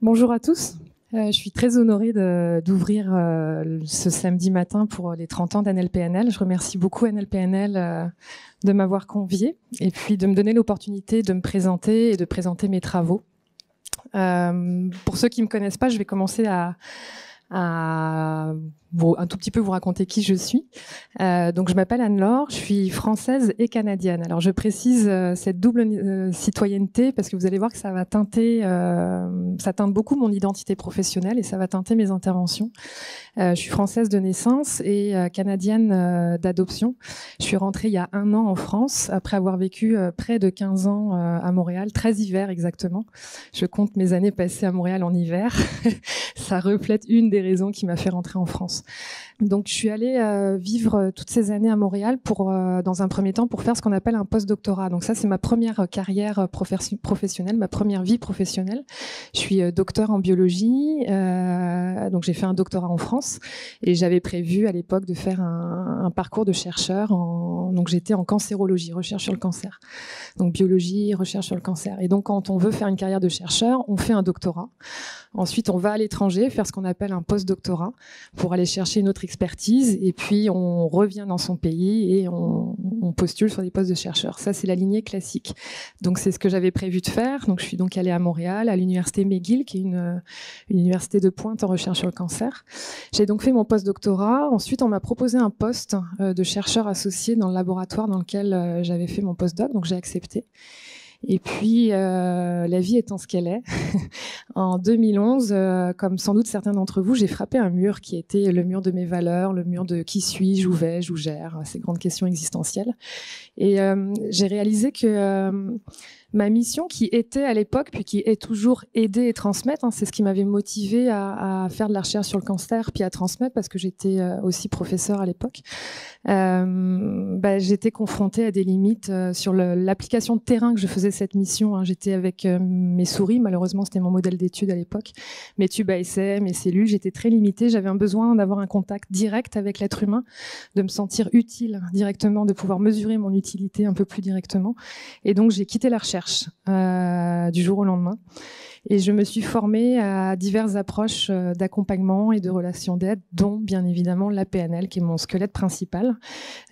Bonjour à tous. Je suis très honorée d'ouvrir ce samedi matin pour les 30 ans d'NLPNL. Je remercie beaucoup NLPNL de m'avoir conviée et puis de me donner l'opportunité de me présenter et de présenter mes travaux. Pour ceux qui ne me connaissent pas, je vais commencer à un tout petit peu vous raconter qui je suis. Donc je m'appelle Anne-Laure, je suis française et canadienne. Alors je précise cette double citoyenneté parce que vous allez voir que ça va teinter, ça teinte beaucoup mon identité professionnelle et ça va teinter mes interventions. Je suis française de naissance et canadienne d'adoption. Je suis rentrée il y a 1 an en France après avoir vécu près de 15 ans à Montréal, 13 hivers exactement. Je compte mes années passées à Montréal en hiver. Ça reflète une des raisons qui m'a fait rentrer en France. Donc, je suis allée vivre toutes ces années à Montréal dans un premier temps, pour faire ce qu'on appelle un post-doctorat. Donc ça, c'est ma première carrière professionnelle, ma première vie professionnelle. Je suis docteur en biologie, donc j'ai fait un doctorat en France et j'avais prévu à l'époque de faire un parcours de chercheur. Donc j'étais en cancérologie, recherche sur le cancer. Donc biologie, recherche sur le cancer. Et donc quand on veut faire une carrière de chercheur, on fait un doctorat. Ensuite, on va à l'étranger faire ce qu'on appelle un post-doctorat pour aller chercher une autre expertise et puis on revient dans son pays et on postule sur des postes de chercheur. Ça, c'est la lignée classique. Donc, c'est ce que j'avais prévu de faire. Donc, je suis donc allée à Montréal, à l'université McGill, qui est une université de pointe en recherche sur le cancer. J'ai donc fait mon post-doctorat. Ensuite, on m'a proposé un poste de chercheur associé dans le laboratoire dans lequel j'avais fait mon post-doc. Donc, j'ai accepté. Et puis, la vie étant ce qu'elle est, en 2011, comme sans doute certains d'entre vous, j'ai frappé un mur qui était le mur de mes valeurs, le mur de qui suis-je, où vais-je, où gère, ces grandes questions existentielles. Et j'ai réalisé que ma mission, qui était à l'époque, puis qui est toujours aider et transmettre, c'est ce qui m'avait motivée à faire de la recherche sur le cancer, puis à transmettre, parce que j'étais aussi professeure à l'époque. J'étais confrontée à des limites sur l'application de terrain que je faisais cette mission. J'étais avec mes souris, malheureusement c'était mon modèle d'étude à l'époque, mes tubes à essai, mes cellules, j'étais très limitée, j'avais un besoin d'avoir un contact direct avec l'être humain, de me sentir utile directement, de pouvoir mesurer mon utilité un peu plus directement. Et donc j'ai quitté la recherche du jour au lendemain. Et je me suis formée à diverses approches d'accompagnement et de relations d'aide, dont bien évidemment la PNL, qui est mon squelette principal.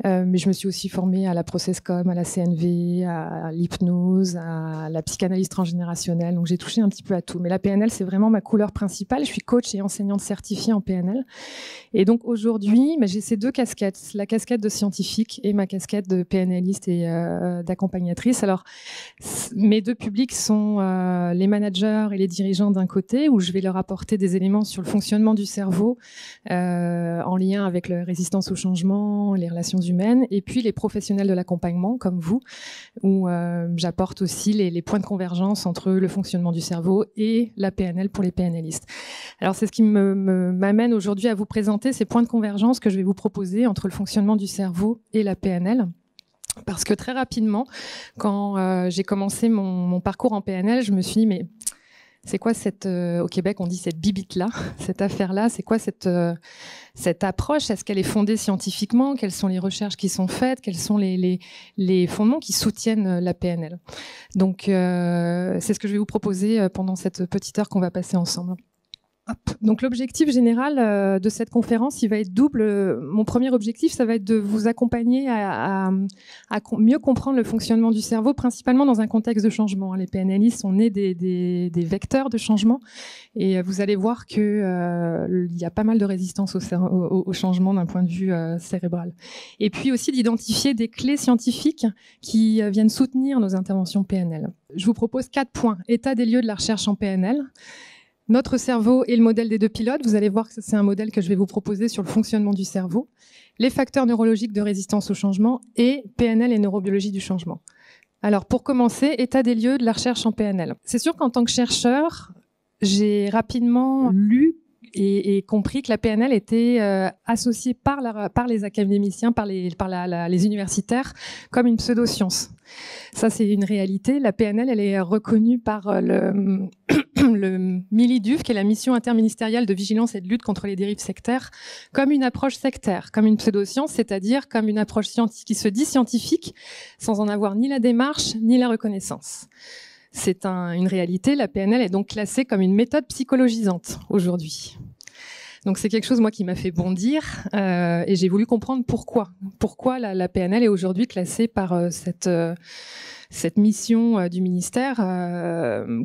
Mais je me suis aussi formée à la processcom, à la CNV, à l'hypnose, à la psychanalyse transgénérationnelle. Donc j'ai touché un petit peu à tout. Mais la PNL, c'est vraiment ma couleur principale. Je suis coach et enseignante certifiée en PNL. Et donc aujourd'hui, j'ai ces 2 casquettes, la casquette de scientifique et ma casquette de PNListe et d'accompagnatrice. Alors, mes 2 publics sont les managers et les dirigeants d'un côté, où je vais leur apporter des éléments sur le fonctionnement du cerveau en lien avec la résistance au changement, les relations humaines, et puis les professionnels de l'accompagnement, comme vous, où j'apporte aussi les points de convergence entre le fonctionnement du cerveau et la PNL pour les PNListes. Alors, c'est ce qui m'amène aujourd'hui à vous présenter ces points de convergence que je vais vous proposer entre le fonctionnement du cerveau et la PNL. Parce que très rapidement, quand j'ai commencé mon parcours en PNL, je me suis dit, mais c'est quoi au Québec, on dit cette bibite-là, cette affaire-là, c'est quoi cette approche? Est-ce qu'elle est fondée scientifiquement? Quelles sont les recherches qui sont faites? Quels sont les fondements qui soutiennent la PNL? Donc, c'est ce que je vais vous proposer pendant cette petite heure qu'on va passer ensemble. Donc l'objectif général de cette conférence, il va être double. Mon premier objectif, ça va être de vous accompagner à mieux comprendre le fonctionnement du cerveau, principalement dans un contexte de changement. Les PNListes sont nés des vecteurs de changement, et vous allez voir que il y a pas mal de résistance au changement d'un point de vue cérébral. Et puis aussi d'identifier des clés scientifiques qui viennent soutenir nos interventions PNL. Je vous propose 4 points. État des lieux de la recherche en PNL. Notre cerveau et le modèle des 2 pilotes. Vous allez voir que c'est un modèle que je vais vous proposer sur le fonctionnement du cerveau. Les facteurs neurologiques de résistance au changement et PNL et neurobiologie du changement. Alors, pour commencer, état des lieux de la recherche en PNL. C'est sûr qu'en tant que chercheur, j'ai rapidement lu et compris que la PNL était associée par les académiciens, par les universitaires, comme une pseudo-science. Ça, c'est une réalité. La PNL, elle est reconnue par le MILIDUF, qui est la mission interministérielle de vigilance et de lutte contre les dérives sectaires, comme une approche sectaire, comme une pseudo-science, c'est-à-dire comme une approche qui se dit scientifique, sans en avoir ni la démarche, ni la reconnaissance. c'est une réalité. La PNL est donc classée comme une méthode psychologisante aujourd'hui. Donc c'est quelque chose, moi, qui m'a fait bondir et j'ai voulu comprendre pourquoi. Pourquoi la PNL est aujourd'hui classée par cette mission du ministère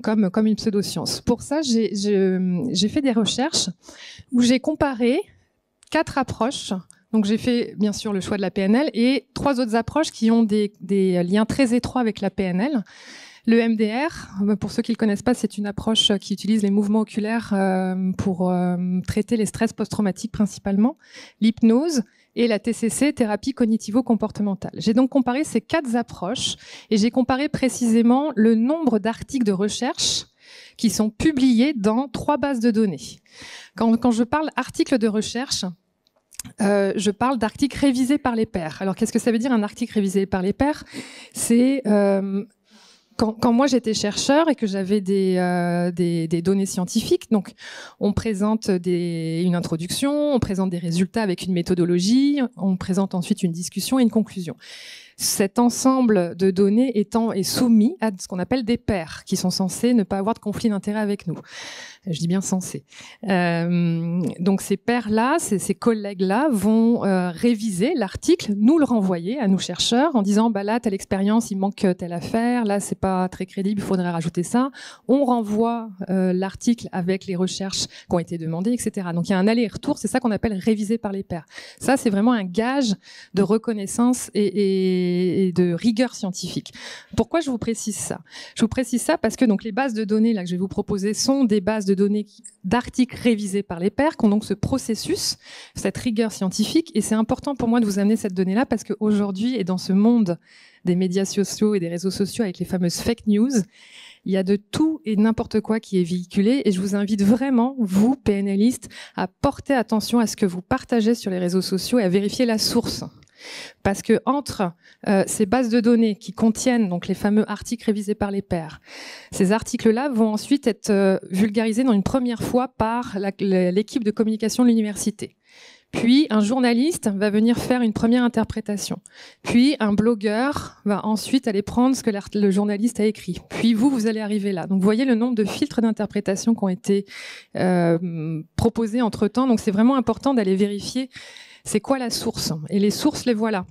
comme une pseudoscience. Pour ça, j'ai fait des recherches où j'ai comparé 4 approches. Donc j'ai fait bien sûr le choix de la PNL et 3 autres approches qui ont des liens très étroits avec la PNL. Le MDR, pour ceux qui ne le connaissent pas, c'est une approche qui utilise les mouvements oculaires pour traiter les stress post-traumatiques principalement, l'hypnose et la TCC, thérapie cognitivo-comportementale. J'ai donc comparé ces 4 approches et j'ai comparé précisément le nombre d'articles de recherche qui sont publiés dans 3 bases de données. Quand je parle articles de recherche, je parle d'articles révisés par les pairs. Alors qu'est-ce que ça veut dire un article révisé par les pairs ? C'est quand moi j'étais chercheur et que j'avais des données scientifiques, donc on présente une introduction, on présente des résultats avec une méthodologie, on présente ensuite une discussion et une conclusion. Cet ensemble de données est soumis à ce qu'on appelle des pairs, qui sont censés ne pas avoir de conflit d'intérêt avec nous. Je dis bien censés. Donc ces pairs-là, ces collègues-là vont réviser l'article, nous le renvoyer à nous chercheurs en disant bah là telle expérience, il manque telle affaire, là c'est pas très crédible, il faudrait rajouter ça. On renvoie l'article avec les recherches qui ont été demandées, etc. Donc il y a un aller-retour, c'est ça qu'on appelle réviser par les pairs. Ça c'est vraiment un gage de reconnaissance et de rigueur scientifique. Pourquoi je vous précise ça ? Je vous précise ça parce que donc les bases de données là que je vais vous proposer sont des bases de données d'articles révisés par les pairs, qui ont donc ce processus, cette rigueur scientifique. Et c'est important pour moi de vous amener cette donnée-là parce qu'aujourd'hui, et dans ce monde des médias sociaux et des réseaux sociaux avec les fameuses fake news, il y a de tout et n'importe quoi qui est véhiculé. Et je vous invite vraiment, vous, PNListes, à porter attention à ce que vous partagez sur les réseaux sociaux et à vérifier la source. Parce que entre ces bases de données qui contiennent donc les fameux articles révisés par les pairs, ces articles-là vont ensuite être vulgarisés dans une première fois par l'équipe de communication de l'université. Puis un journaliste va venir faire une première interprétation. Puis un blogueur va ensuite aller prendre ce que le journaliste a écrit. Puis vous allez arriver là. Donc vous voyez le nombre de filtres d'interprétation qui ont été proposés entre-temps. Donc c'est vraiment important d'aller vérifier c'est quoi la source. Et les sources, les voilà.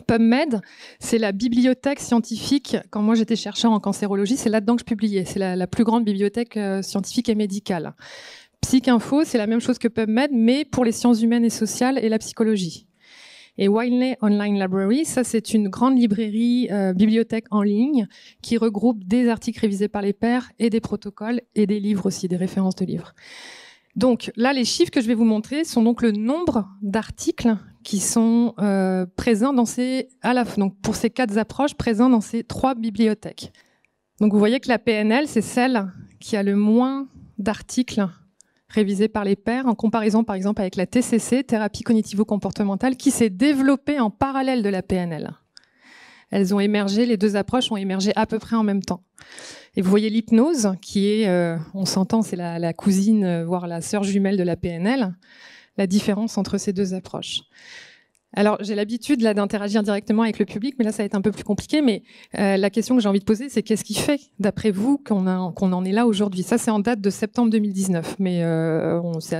PubMed, c'est la bibliothèque scientifique. Quand moi j'étais chercheur en cancérologie, c'est là-dedans que je publiais. C'est la plus grande bibliothèque scientifique et médicale. PsycInfo, c'est la même chose que PubMed, mais pour les sciences humaines et sociales et la psychologie. Et Wiley Online Library, ça c'est une grande librairie, bibliothèque en ligne, qui regroupe des articles révisés par les pairs et des protocoles et des livres aussi, des références de livres. Donc là, les chiffres que je vais vous montrer sont donc le nombre d'articles qui sont présents donc pour ces 4 approches, présents dans ces 3 bibliothèques. Donc vous voyez que la PNL, c'est celle qui a le moins d'articles révisés par les pairs, en comparaison par exemple avec la TCC, thérapie cognitivo-comportementale, qui s'est développée en parallèle de la PNL. Elles ont émergé, les 2 approches ont émergé à peu près en même temps. Et vous voyez l'hypnose, qui est, on s'entend, c'est la cousine, voire la sœur jumelle de la PNL, la différence entre ces 2 approches. Alors, j'ai l'habitude là d'interagir directement avec le public, mais là, ça va être un peu plus compliqué. Mais la question que j'ai envie de poser, c'est qu'est-ce qui fait, d'après vous, qu'on en est là aujourd'hui ? Ça, c'est en date de septembre 2019, mais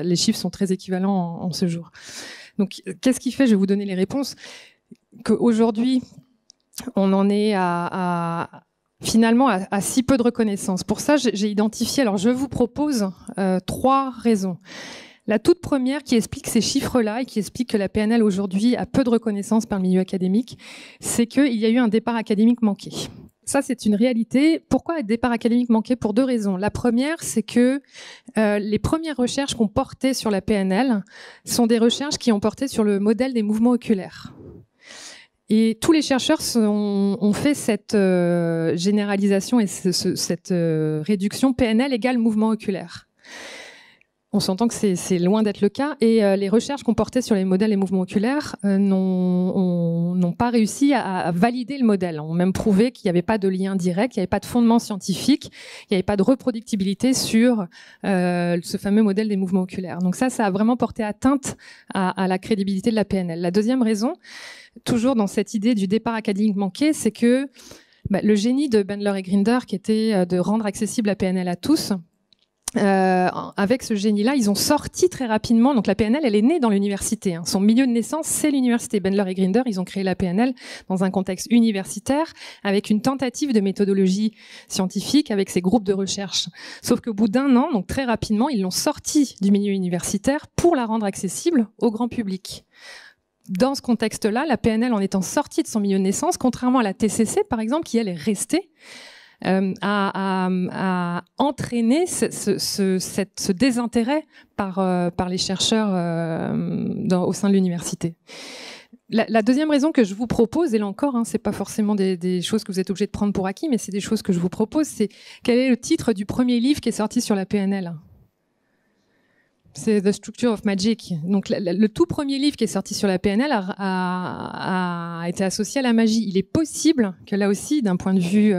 les chiffres sont très équivalents en ce jour. Donc, qu'est-ce qui fait, je vais vous donner les réponses, qu'aujourd'hui, on en est finalement à si peu de reconnaissance. Pour ça, j'ai identifié, alors je vous propose 3 raisons. La toute première qui explique ces chiffres-là et qui explique que la PNL aujourd'hui a peu de reconnaissance par le milieu académique, c'est qu'il y a eu un départ académique manqué. Ça, c'est une réalité. Pourquoi un départ académique manqué ? Pour 2 raisons. La première, c'est que les premières recherches qu'on portait sur la PNL sont des recherches qui ont porté sur le modèle des mouvements oculaires. Et tous les chercheurs ont fait cette généralisation et cette réduction PNL égale mouvement oculaire. On s'entend que c'est loin d'être le cas. Et les recherches qu'on portait sur les modèles et mouvements oculaires n'ont pas réussi à valider le modèle. On a même prouvé qu'il n'y avait pas de lien direct, il n'y avait pas de fondement scientifique, il n'y avait pas de reproductibilité sur ce fameux modèle des mouvements oculaires. Donc ça a vraiment porté atteinte à la crédibilité de la PNL. La deuxième raison, toujours dans cette idée du départ académique manqué, c'est que Le génie de Bandler et Grinder, qui était de rendre accessible la PNL à tous, avec ce génie-là, ils ont sorti très rapidement. Donc la PNL, elle est née dans l'université. Hein. Son milieu de naissance, c'est l'université. Bandler et Grinder, ils ont créé la PNL dans un contexte universitaire, avec une tentative de méthodologie scientifique, avec ces groupes de recherche. Sauf qu'au bout d'un an, donc très rapidement, ils l'ont sorti du milieu universitaire pour la rendre accessible au grand public. Dans ce contexte-là, la PNL, en étant sortie de son milieu de naissance, contrairement à la TCC, par exemple, qui elle est restée, a entraîné ce désintérêt par les chercheurs au sein de l'université. La deuxième raison que je vous propose, et là encore, hein, c'est pas forcément des choses que vous êtes obligés de prendre pour acquis, mais c'est des choses que je vous propose, c'est quel est le titre du premier livre qui est sorti sur la PNL ? C'est The Structure of Magic. Donc, le tout premier livre qui est sorti sur la PNL a été associé à la magie. Il est possible que là aussi, d'un point de vue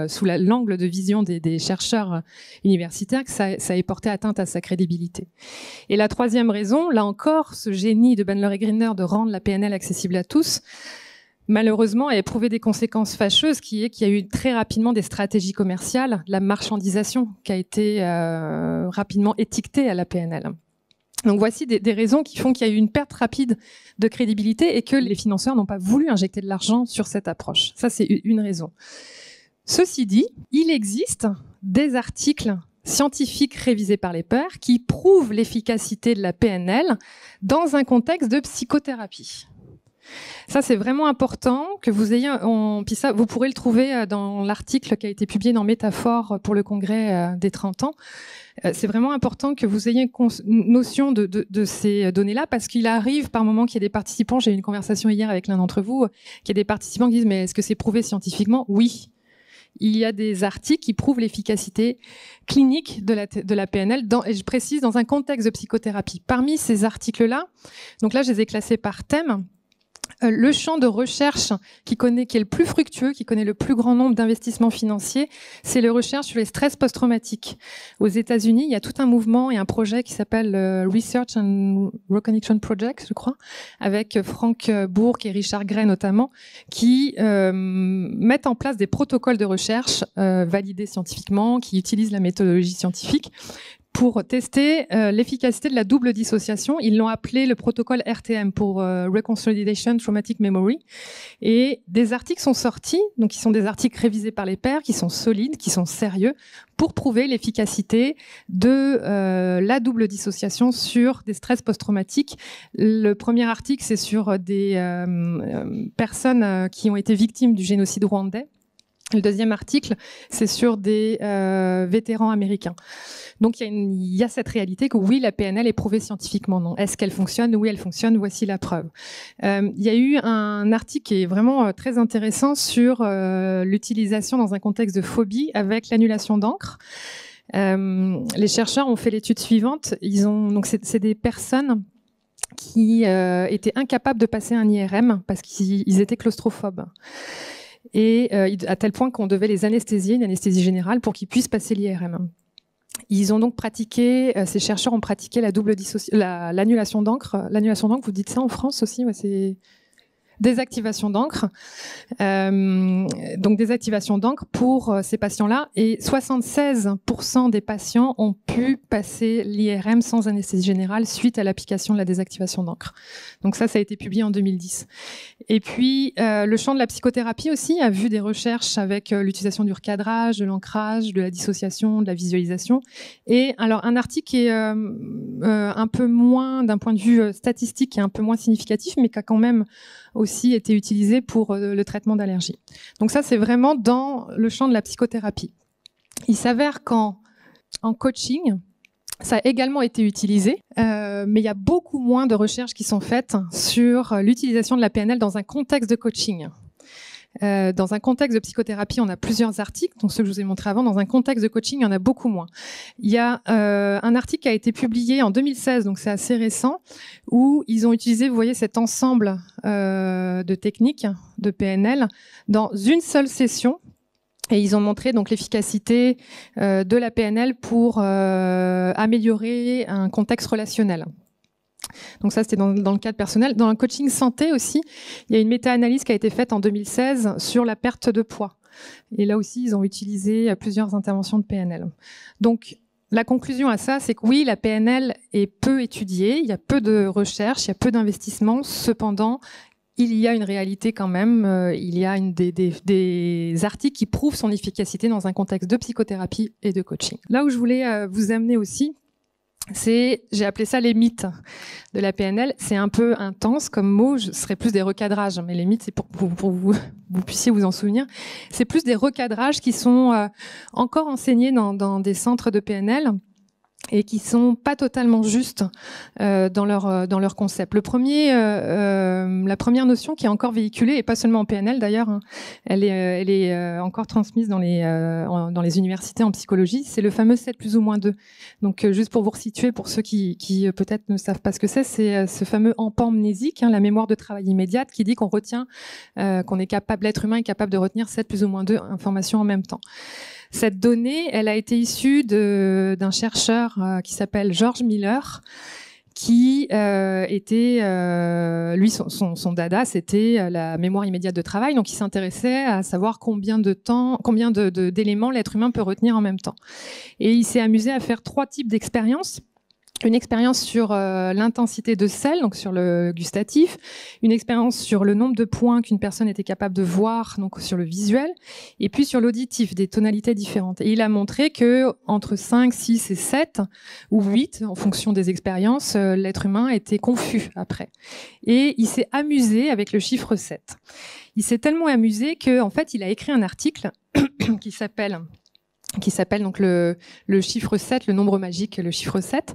sous l'angle de vision des chercheurs universitaires, que ça ait porté atteinte à sa crédibilité. Et la troisième raison, là encore, ce génie de Bandler et Grinder de rendre la PNL accessible à tous, malheureusement, a éprouvé des conséquences fâcheuses, qu'il y a eu très rapidement des stratégies commerciales, la marchandisation qui a été rapidement étiquetée à la PNL. Donc voici des raisons qui font qu'il y a eu une perte rapide de crédibilité et que les financeurs n'ont pas voulu injecter de l'argent sur cette approche. Ça, c'est une raison. Ceci dit, il existe des articles scientifiques révisés par les pairs qui prouvent l'efficacité de la PNL dans un contexte de psychothérapie. Ça, c'est vraiment important que vous ayez. Puis ça, vous pourrez le trouver dans l'article qui a été publié dans Métaphore pour le congrès des 30 ans. C'est vraiment important que vous ayez une notion de ces données-là, parce qu'il arrive par moment qu'il y ait des participants. J'ai eu une conversation hier avec l'un d'entre vous, qu'il y a des participants qui disent mais est-ce que c'est prouvé scientifiquement ? Oui. Il y a des articles qui prouvent l'efficacité clinique de la PNL, et je précise, dans un contexte de psychothérapie. Parmi ces articles-là, donc là, je les ai classés par thème. Le champ de recherche qui est le plus fructueux, qui connaît le plus grand nombre d'investissements financiers, c'est le recherche sur les stress post-traumatiques. Aux États-Unis, il y a tout un mouvement et un projet qui s'appelle Research and Reconnection Project, je crois, avec Frank Bourke et Richard Gray notamment, qui mettent en place des protocoles de recherche validés scientifiquement, qui utilisent la méthodologie scientifique pour tester l'efficacité de la double dissociation. Ils l'ont appelé le protocole RTM pour Reconsolidation Traumatic Memory. Et des articles sont sortis, donc qui sont des articles révisés par les pairs, qui sont solides, qui sont sérieux, pour prouver l'efficacité de la double dissociation sur des stress post-traumatiques. Le premier article, c'est sur des personnes qui ont été victimes du génocide rwandais. Le deuxième article, c'est sur des vétérans américains. Donc il y a cette réalité que oui, la PNL est prouvée scientifiquement. Non. Est-ce qu'elle fonctionne ? Oui, elle fonctionne. Voici la preuve. Il y a eu un article qui est vraiment très intéressant sur l'utilisation dans un contexte de phobie avec l'annulation d'encre. Les chercheurs ont fait l'étude suivante. Donc c'est des personnes qui étaient incapables de passer un IRM parce qu'ils étaient claustrophobes. Et à tel point qu'on devait les anesthésier, une anesthésie générale, pour qu'ils puissent passer l'IRM. Ils ont donc pratiqué, ces chercheurs ont pratiqué l'annulation d'encre. L'annulation d'encre, vous dites ça en France aussi, ouais, c'est désactivation d'encre. Donc désactivation d'encre pour ces patients-là. Et 76% des patients ont pu passer l'IRM sans anesthésie générale suite à l'application de la désactivation d'encre. Donc ça a été publié en 2010. Et puis le champ de la psychothérapie aussi a vu des recherches avec l'utilisation du recadrage, de l'ancrage, de la dissociation, de la visualisation. Et alors un article qui est un peu moins, d'un point de vue statistique, qui est un peu moins significatif, mais qui a quand même aussi été utilisé pour le traitement d'allergies. Donc ça, c'est vraiment dans le champ de la psychothérapie. Il s'avère qu'en coaching, ça a également été utilisé, mais il y a beaucoup moins de recherches qui sont faites sur l'utilisation de la PNL dans un contexte de coaching. Dans un contexte de psychothérapie, on a plusieurs articles, donc ceux que je vous ai montrés avant. Dans un contexte de coaching, il y en a beaucoup moins. Il y a un article qui a été publié en 2016, donc c'est assez récent, où ils ont utilisé, vous voyez, cet ensemble de techniques de PNL dans une seule session. Et ils ont montré donc l'efficacité de la PNL pour améliorer un contexte relationnel. Donc ça, c'était dans le cadre personnel. Dans le coaching santé aussi, il y a une méta-analyse qui a été faite en 2016 sur la perte de poids. Et là aussi, ils ont utilisé plusieurs interventions de PNL. Donc, la conclusion à ça, c'est que oui, la PNL est peu étudiée, il y a peu de recherches, il y a peu d'investissements. Cependant, il y a une réalité quand même, il y a des articles qui prouvent son efficacité dans un contexte de psychothérapie et de coaching. Là où je voulais vous amener aussi, j'ai appelé ça les mythes de la PNL. C'est un peu intense comme mot, ce serait plus des recadrages, mais les mythes, c'est pour vous puissiez vous en souvenir. C'est plus des recadrages qui sont encore enseignés dans des centres de PNL et qui sont pas totalement justes dans leur concept. La première notion qui est encore véhiculée, et pas seulement en PNL d'ailleurs, hein, elle est encore transmise dans les universités en psychologie, c'est le fameux 7 plus ou moins 2. Donc juste pour vous resituer, pour ceux qui peut-être ne savent pas ce que c'est ce fameux empamnésique, hein, la mémoire de travail immédiate, qui dit qu'on retient, l'être humain est capable de retenir 7 plus ou moins 2 informations en même temps. Cette donnée, elle a été issue d'un chercheur qui s'appelle George Miller, qui était, lui, son dada, c'était la mémoire immédiate de travail. Donc, il s'intéressait à savoir combien d'éléments l'être humain peut retenir en même temps. Et il s'est amusé à faire 3 types d'expériences. Une expérience sur l'intensité de sel, donc sur le gustatif, une expérience sur le nombre de points qu'une personne était capable de voir, donc sur le visuel, et puis sur l'auditif, des tonalités différentes. Et il a montré que entre 5, 6 et 7, ou 8, en fonction des expériences, l'être humain était confus après. Et il s'est amusé avec le chiffre 7. Il s'est tellement amusé qu'en fait, il a écrit un article qui s'appelle donc le chiffre 7, le nombre magique, le chiffre 7.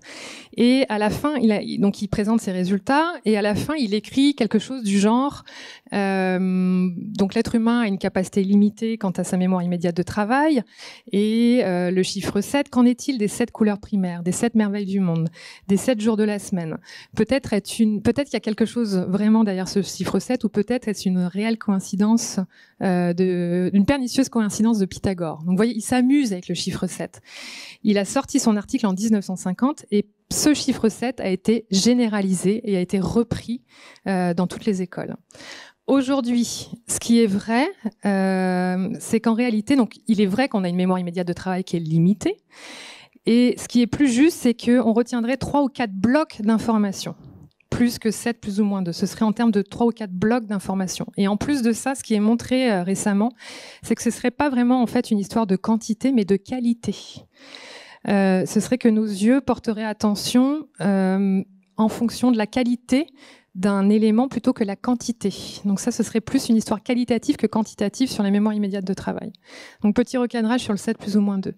Et à la fin, il présente ses résultats, et à la fin, il écrit quelque chose du genre donc l'être humain a une capacité limitée quant à sa mémoire immédiate de travail, et le chiffre 7, qu'en est-il des 7 couleurs primaires, des 7 merveilles du monde, des 7 jours de la semaine? Peut-être qu'il y a quelque chose vraiment derrière ce chiffre 7, ou peut-être est-ce une réelle coïncidence, une pernicieuse coïncidence de Pythagore. Donc vous voyez, il s'amuse avec le chiffre 7. Il a sorti son article en 1950, et ce chiffre 7 a été généralisé et a été repris dans toutes les écoles. Aujourd'hui, ce qui est vrai, c'est qu'en réalité, donc, il est vrai qu'on a une mémoire immédiate de travail qui est limitée. Et ce qui est plus juste, c'est qu'on retiendrait 3 ou 4 blocs d'informations. Plus que 7, plus ou moins 2. Ce serait en termes de 3 ou 4 blocs d'informations. Et en plus de ça, ce qui est montré récemment, c'est que ce serait pas vraiment en fait une histoire de quantité, mais de qualité. Ce serait que nos yeux porteraient attention en fonction de la qualité d'un élément plutôt que la quantité. Donc ça, ce serait plus une histoire qualitative que quantitative sur la mémoire immédiate de travail. Donc petit recadrage sur le 7 plus ou moins 2.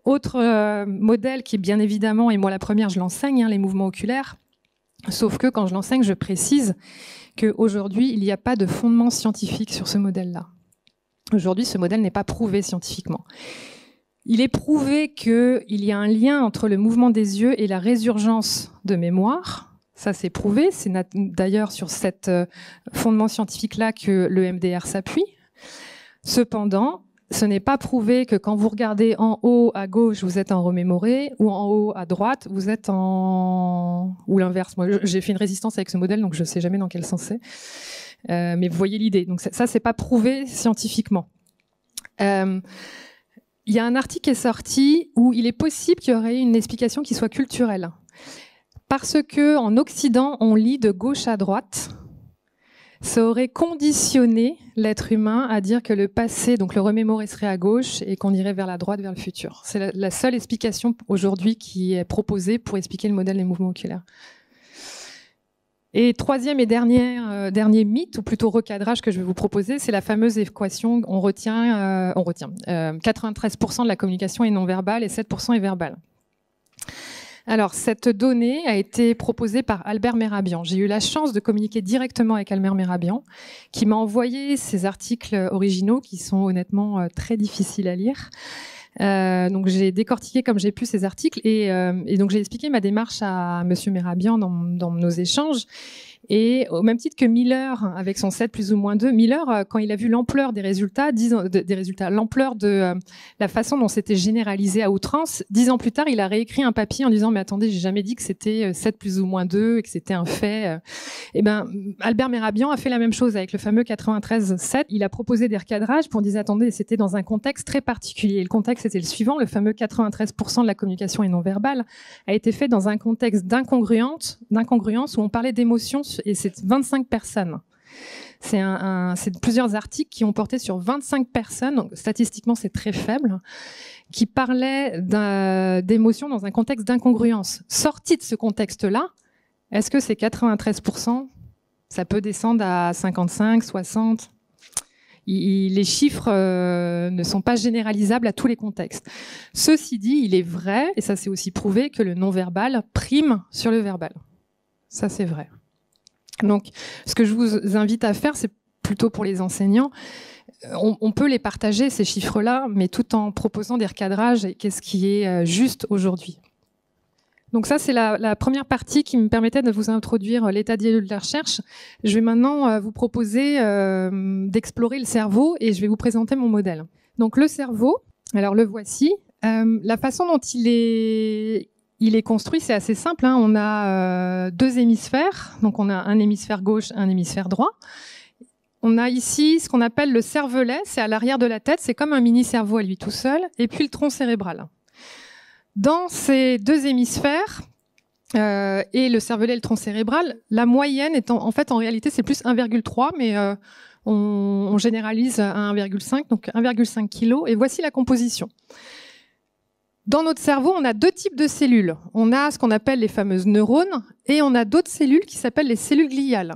Autre modèle qui est bien évidemment, et moi la première, je l'enseigne, les mouvements oculaires. Sauf que quand je l'enseigne, je précise qu'aujourd'hui, il n'y a pas de fondement scientifique sur ce modèle-là. Aujourd'hui, ce modèle n'est pas prouvé scientifiquement. Il est prouvé qu'il y a un lien entre le mouvement des yeux et la résurgence de mémoire. Ça, c'est prouvé. C'est d'ailleurs sur cet fondement scientifique-là que le MDR s'appuie. Cependant, ce n'est pas prouvé que quand vous regardez en haut à gauche, vous êtes en remémoré, ou en haut à droite, vous êtes en... ou l'inverse. Moi, j'ai fait une résistance avec ce modèle, donc je ne sais jamais dans quel sens c'est. Mais vous voyez l'idée. Donc ça, c'est pas prouvé scientifiquement. Il y a un article qui est sorti où il est possible qu'il y aurait une explication qui soit culturelle. Parce que en Occident, on lit de gauche à droite, ça aurait conditionné l'être humain à dire que le passé, donc le remémoré, serait à gauche et qu'on irait vers la droite, vers le futur. C'est la seule explication aujourd'hui qui est proposée pour expliquer le modèle des mouvements oculaires. Et troisième et dernier mythe, ou plutôt recadrage que je vais vous proposer, c'est la fameuse équation, on retient 93% de la communication est non verbale et 7% est verbale. Alors, cette donnée a été proposée par Albert Mehrabian. J'ai eu la chance de communiquer directement avec Albert Mehrabian, qui m'a envoyé ses articles originaux, qui sont honnêtement très difficiles à lire. Donc, j'ai décortiqué comme j'ai pu ces articles, et donc j'ai expliqué ma démarche à Monsieur Mehrabian dans nos échanges. Et au même titre que Miller, avec son 7 plus ou moins 2, Miller, quand il a vu l'ampleur des résultats, l'ampleur de la façon dont c'était généralisé à outrance, 10 ans plus tard, il a réécrit un papier en disant « Mais attendez, j'ai jamais dit que c'était 7 plus ou moins 2 et que c'était un fait. » Eh ben, Albert Mehrabian a fait la même chose avec le fameux 93-7. Il a proposé des recadrages pour dire « Attendez, c'était dans un contexte très particulier. » Et le contexte était le suivant, le fameux 93% de la communication est non verbale a été fait dans un contexte d'incongruence où on parlait d'émotions et c'est 25 personnes. C'est plusieurs articles qui ont porté sur 25 personnes, donc statistiquement c'est très faible, qui parlaient d'émotions dans un contexte d'incongruence. Sorti de ce contexte-là, est-ce que c'est 93%? Ça peut descendre à 55, 60. Les chiffres ne sont pas généralisables à tous les contextes. Ceci dit, il est vrai, et ça c'est aussi prouvé, que le non-verbal prime sur le verbal. Ça c'est vrai. Donc, ce que je vous invite à faire, c'est plutôt pour les enseignants, on peut les partager, ces chiffres-là, mais tout en proposant des recadrages et qu'est-ce qui est juste aujourd'hui. Donc ça, c'est la première partie qui me permettait de vous introduire l'état des lieux de la recherche. Je vais maintenant vous proposer d'explorer le cerveau et je vais vous présenter mon modèle. Donc le cerveau, alors le voici. La façon dont il est construit, c'est assez simple, hein. On a deux hémisphères, donc on a un hémisphère gauche, un hémisphère droit. On a ici ce qu'on appelle le cervelet, c'est à l'arrière de la tête, c'est comme un mini-cerveau à lui tout seul, et puis le tronc cérébral. Dans ces deux hémisphères, et le cervelet et le tronc cérébral, la moyenne est en fait, en réalité, c'est plus 1,3, mais on généralise à 1,5, donc 1,5 kg, et voici la composition. Dans notre cerveau, on a deux types de cellules. On a ce qu'on appelle les fameuses neurones, et on a d'autres cellules qui s'appellent les cellules gliales.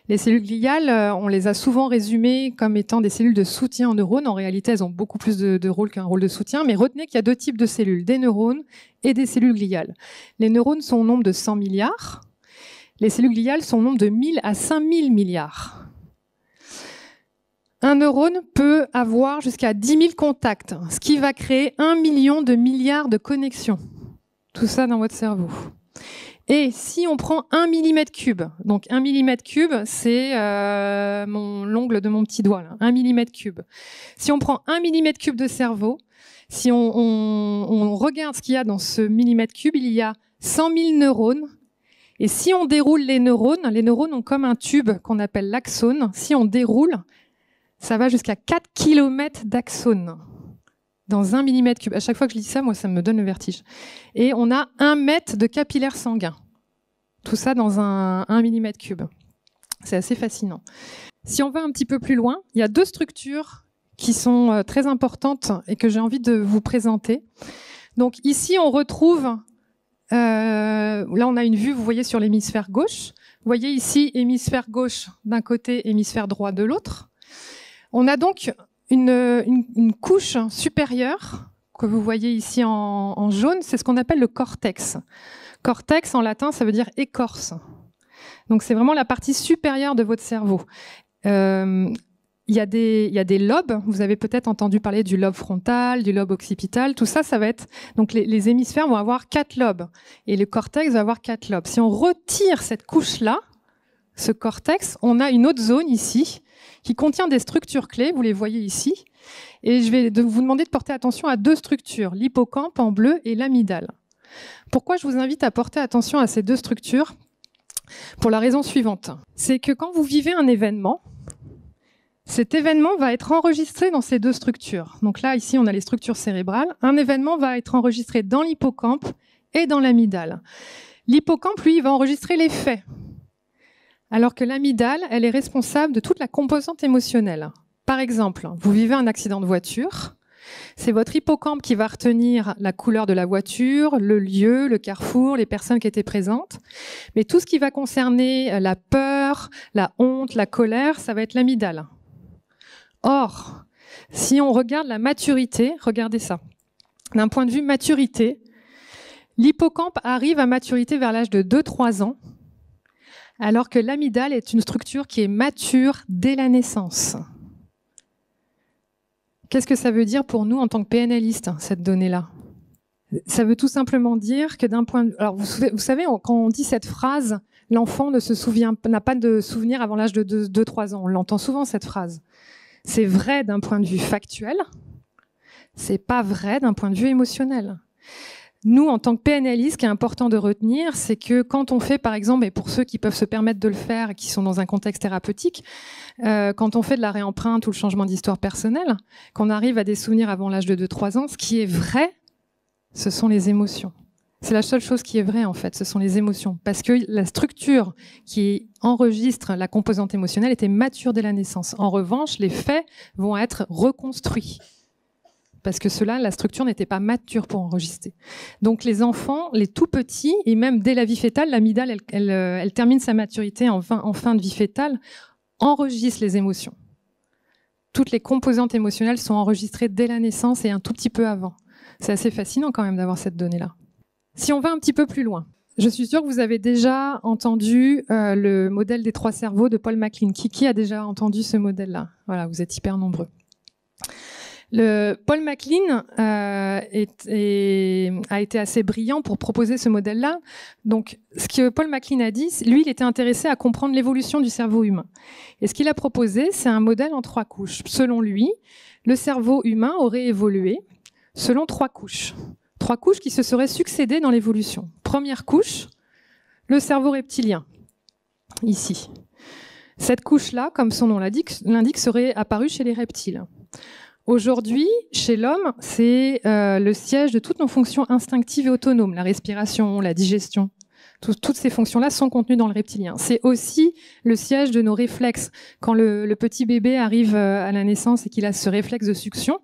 Les cellules gliales, on les a souvent résumées comme étant des cellules de soutien aux neurones. En réalité, elles ont beaucoup plus de rôle qu'un rôle de soutien. Mais retenez qu'il y a deux types de cellules, des neurones et des cellules gliales. Les neurones sont au nombre de 100 milliards. Les cellules gliales sont au nombre de 1000 à 5000 milliards. Un neurone peut avoir jusqu'à 10 000 contacts, ce qui va créer 1 million de milliards de connexions. Tout ça dans votre cerveau. Et si on prend 1 mm3, donc 1 mm3, c'est l'ongle de mon petit doigt, là, 1 mm3. Si on prend 1 mm3 de cerveau, si on regarde ce qu'il y a dans ce millimètre cube, il y a 100 000 neurones. Et si on déroule les neurones ont comme un tube qu'on appelle l'axone. Si on déroule, ça va jusqu'à 4 km d'axone. Dans 1 mm3. À chaque fois que je dis ça, moi, ça me donne le vertige. Et on a 1 mètre de capillaire sanguin. Tout ça dans un mm3. C'est assez fascinant. Si on va un petit peu plus loin, il y a deux structures qui sont très importantes et que j'ai envie de vous présenter. Donc ici, on retrouve... là, on a une vue, vous voyez, sur l'hémisphère gauche. Vous voyez ici, hémisphère gauche d'un côté, hémisphère droit de l'autre. On a donc une couche supérieure que vous voyez ici en jaune, c'est ce qu'on appelle le cortex. Cortex, en latin, ça veut dire écorce. Donc c'est vraiment la partie supérieure de votre cerveau. Il y a des lobes, vous avez peut-être entendu parler du lobe frontal, du lobe occipital, tout ça, ça va être... Donc les hémisphères vont avoir 4 lobes, et le cortex va avoir 4 lobes. Si on retire cette couche-là, ce cortex, on a une autre zone ici, qui contient des structures clés, vous les voyez ici, et je vais vous demander de porter attention à deux structures, l'hippocampe en bleu et l'amygdale. Pourquoi je vous invite à porter attention à ces deux structures? Pour la raison suivante, c'est que quand vous vivez un événement, cet événement va être enregistré dans ces deux structures. Donc là, ici, on a les structures cérébrales. Un événement va être enregistré dans l'hippocampe et dans l'amygdale. L'hippocampe, lui, il va enregistrer les faits. Alors que l'amygdale, elle est responsable de toute la composante émotionnelle. Par exemple, vous vivez un accident de voiture, c'est votre hippocampe qui va retenir la couleur de la voiture, le lieu, le carrefour, les personnes qui étaient présentes. Mais tout ce qui va concerner la peur, la honte, la colère, ça va être l'amygdale. Or, si on regarde la maturité, regardez ça. D'un point de vue maturité, l'hippocampe arrive à maturité vers l'âge de 2-3 ans, alors que l'amygdale est une structure qui est mature dès la naissance. Qu'est-ce que ça veut dire pour nous en tant que PNListes, cette donnée-là? Ça veut tout simplement dire que d'un point de vue... Alors vous savez, quand on dit cette phrase, l'enfant n'a pas de souvenir avant l'âge de 2-3 ans. On l'entend souvent, cette phrase. C'est vrai d'un point de vue factuel, c'est pas vrai d'un point de vue émotionnel. Nous, en tant que PNLI, ce qui est important de retenir, c'est que quand on fait, par exemple, et pour ceux qui peuvent se permettre de le faire et qui sont dans un contexte thérapeutique, quand on fait de la réempreinte ou le changement d'histoire personnelle, qu'on arrive à des souvenirs avant l'âge de 2-3 ans, ce qui est vrai, ce sont les émotions. C'est la seule chose qui est vraie, en fait, ce sont les émotions. Parce que la structure qui enregistre la composante émotionnelle était mature dès la naissance. En revanche, les faits vont être reconstruits. Parce que la structure n'était pas mature pour enregistrer. Donc les enfants, les tout petits, et même dès la vie fétale, l'amygdale, elle termine sa maturité en fin de vie fétale, enregistre les émotions. Toutes les composantes émotionnelles sont enregistrées dès la naissance et un tout petit peu avant. C'est assez fascinant quand même d'avoir cette donnée-là. Si on va un petit peu plus loin, je suis sûre que vous avez déjà entendu le modèle des 3 cerveaux de Paul MacLean. Qui a déjà entendu ce modèle-là? Voilà, vous êtes hyper nombreux. Paul MacLean a été assez brillant pour proposer ce modèle-là. Donc, ce que Paul MacLean a dit, lui, il était intéressé à comprendre l'évolution du cerveau humain. Et ce qu'il a proposé, c'est un modèle en 3 couches. Selon lui, le cerveau humain aurait évolué selon 3 couches. 3 couches qui se seraient succédées dans l'évolution. Première couche, le cerveau reptilien, ici. Cette couche-là, comme son nom l'indique, serait apparue chez les reptiles. Aujourd'hui, chez l'homme, c'est le siège de toutes nos fonctions instinctives et autonomes, la respiration, la digestion. Toutes ces fonctions-là sont contenues dans le reptilien. C'est aussi le siège de nos réflexes. Quand le petit bébé arrive à la naissance et qu'il a ce réflexe de succion,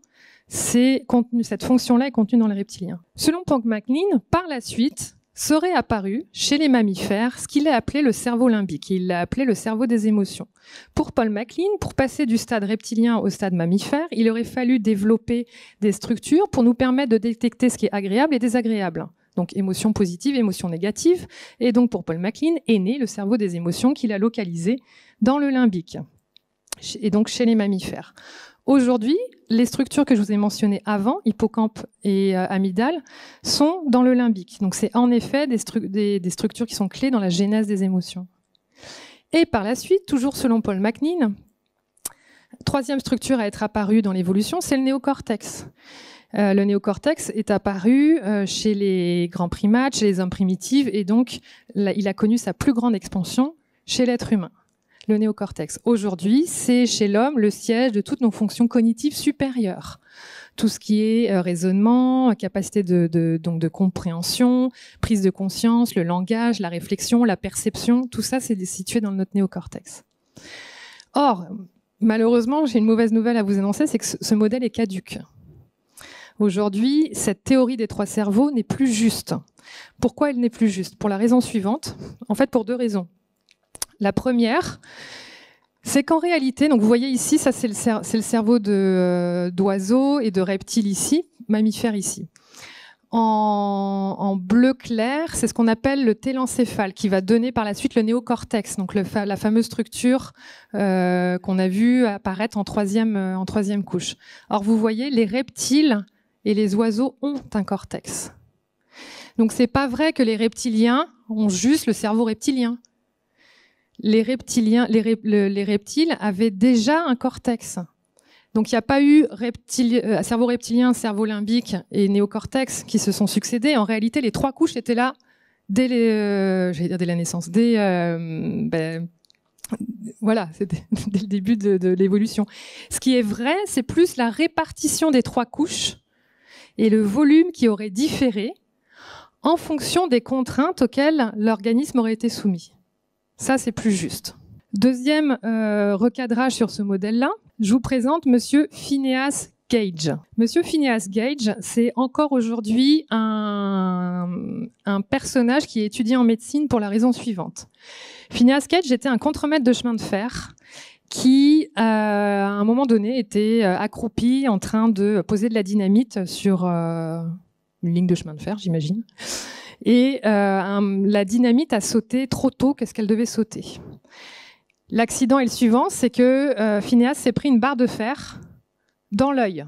cette fonction-là est contenue dans le reptilien. Selon Paul MacLean, par la suite, serait apparu chez les mammifères ce qu'il a appelé le cerveau limbique. Il l'a appelé le cerveau des émotions. Pour Paul MacLean, pour passer du stade reptilien au stade mammifère, il aurait fallu développer des structures pour nous permettre de détecter ce qui est agréable et désagréable. Donc émotions positives, émotions négatives. Et donc pour Paul MacLean est né le cerveau des émotions qu'il a localisé dans le limbique. Et donc chez les mammifères. Aujourd'hui, les structures que je vous ai mentionnées avant, hippocampe et amygdale, sont dans le limbique. Donc c'est en effet des structures qui sont clés dans la genèse des émotions. Et par la suite, toujours selon Paul MacLean, 3e structure à être apparue dans l'évolution, c'est le néocortex. Le néocortex est apparu chez les grands primates, chez les hommes primitifs, et donc il a connu sa plus grande expansion chez l'être humain. Le néocortex. Aujourd'hui, c'est chez l'homme le siège de toutes nos fonctions cognitives supérieures. Tout ce qui est raisonnement, capacité de compréhension, prise de conscience, le langage, la réflexion, la perception, tout ça, c'est situé dans notre néocortex. Or, malheureusement, j'ai une mauvaise nouvelle à vous annoncer, c'est que ce modèle est caduc. Aujourd'hui, cette théorie des 3 cerveaux n'est plus juste. Pourquoi elle n'est plus juste? Pour la raison suivante. En fait, pour 2 raisons. La première, c'est qu'en réalité, donc vous voyez ici, ça c'est le cerveau d'oiseau et de reptile ici, mammifère ici. En bleu clair, c'est ce qu'on appelle le télencéphale, qui va donner par la suite le néocortex, donc la fameuse structure qu'on a vue apparaître en troisième couche. Or, vous voyez, les reptiles et les oiseaux ont un cortex. Donc, c'est pas vrai que les reptiliens ont juste le cerveau reptilien. Les reptiles avaient déjà un cortex. Donc, il n'y a pas eu cerveau reptilien, cerveau limbique et néocortex qui se sont succédés. En réalité, les 3 couches étaient là dès la naissance. Voilà, c'était dès le début de l'évolution. Ce qui est vrai, c'est plus la répartition des 3 couches et le volume qui aurait différé en fonction des contraintes auxquelles l'organisme aurait été soumis. Ça, c'est plus juste. Deuxième recadrage sur ce modèle-là, je vous présente Monsieur Phineas Gage. Monsieur Phineas Gage, c'est encore aujourd'hui un personnage qui est étudié en médecine pour la raison suivante. Phineas Gage était un contremaître de chemin de fer qui, à un moment donné, était accroupi en train de poser de la dynamite sur une ligne de chemin de fer, j'imagine. Et la dynamite a sauté trop tôt qu'est-ce qu'elle devait sauter. L'accident est le suivant, c'est que Phineas s'est pris une barre de fer dans l'œil.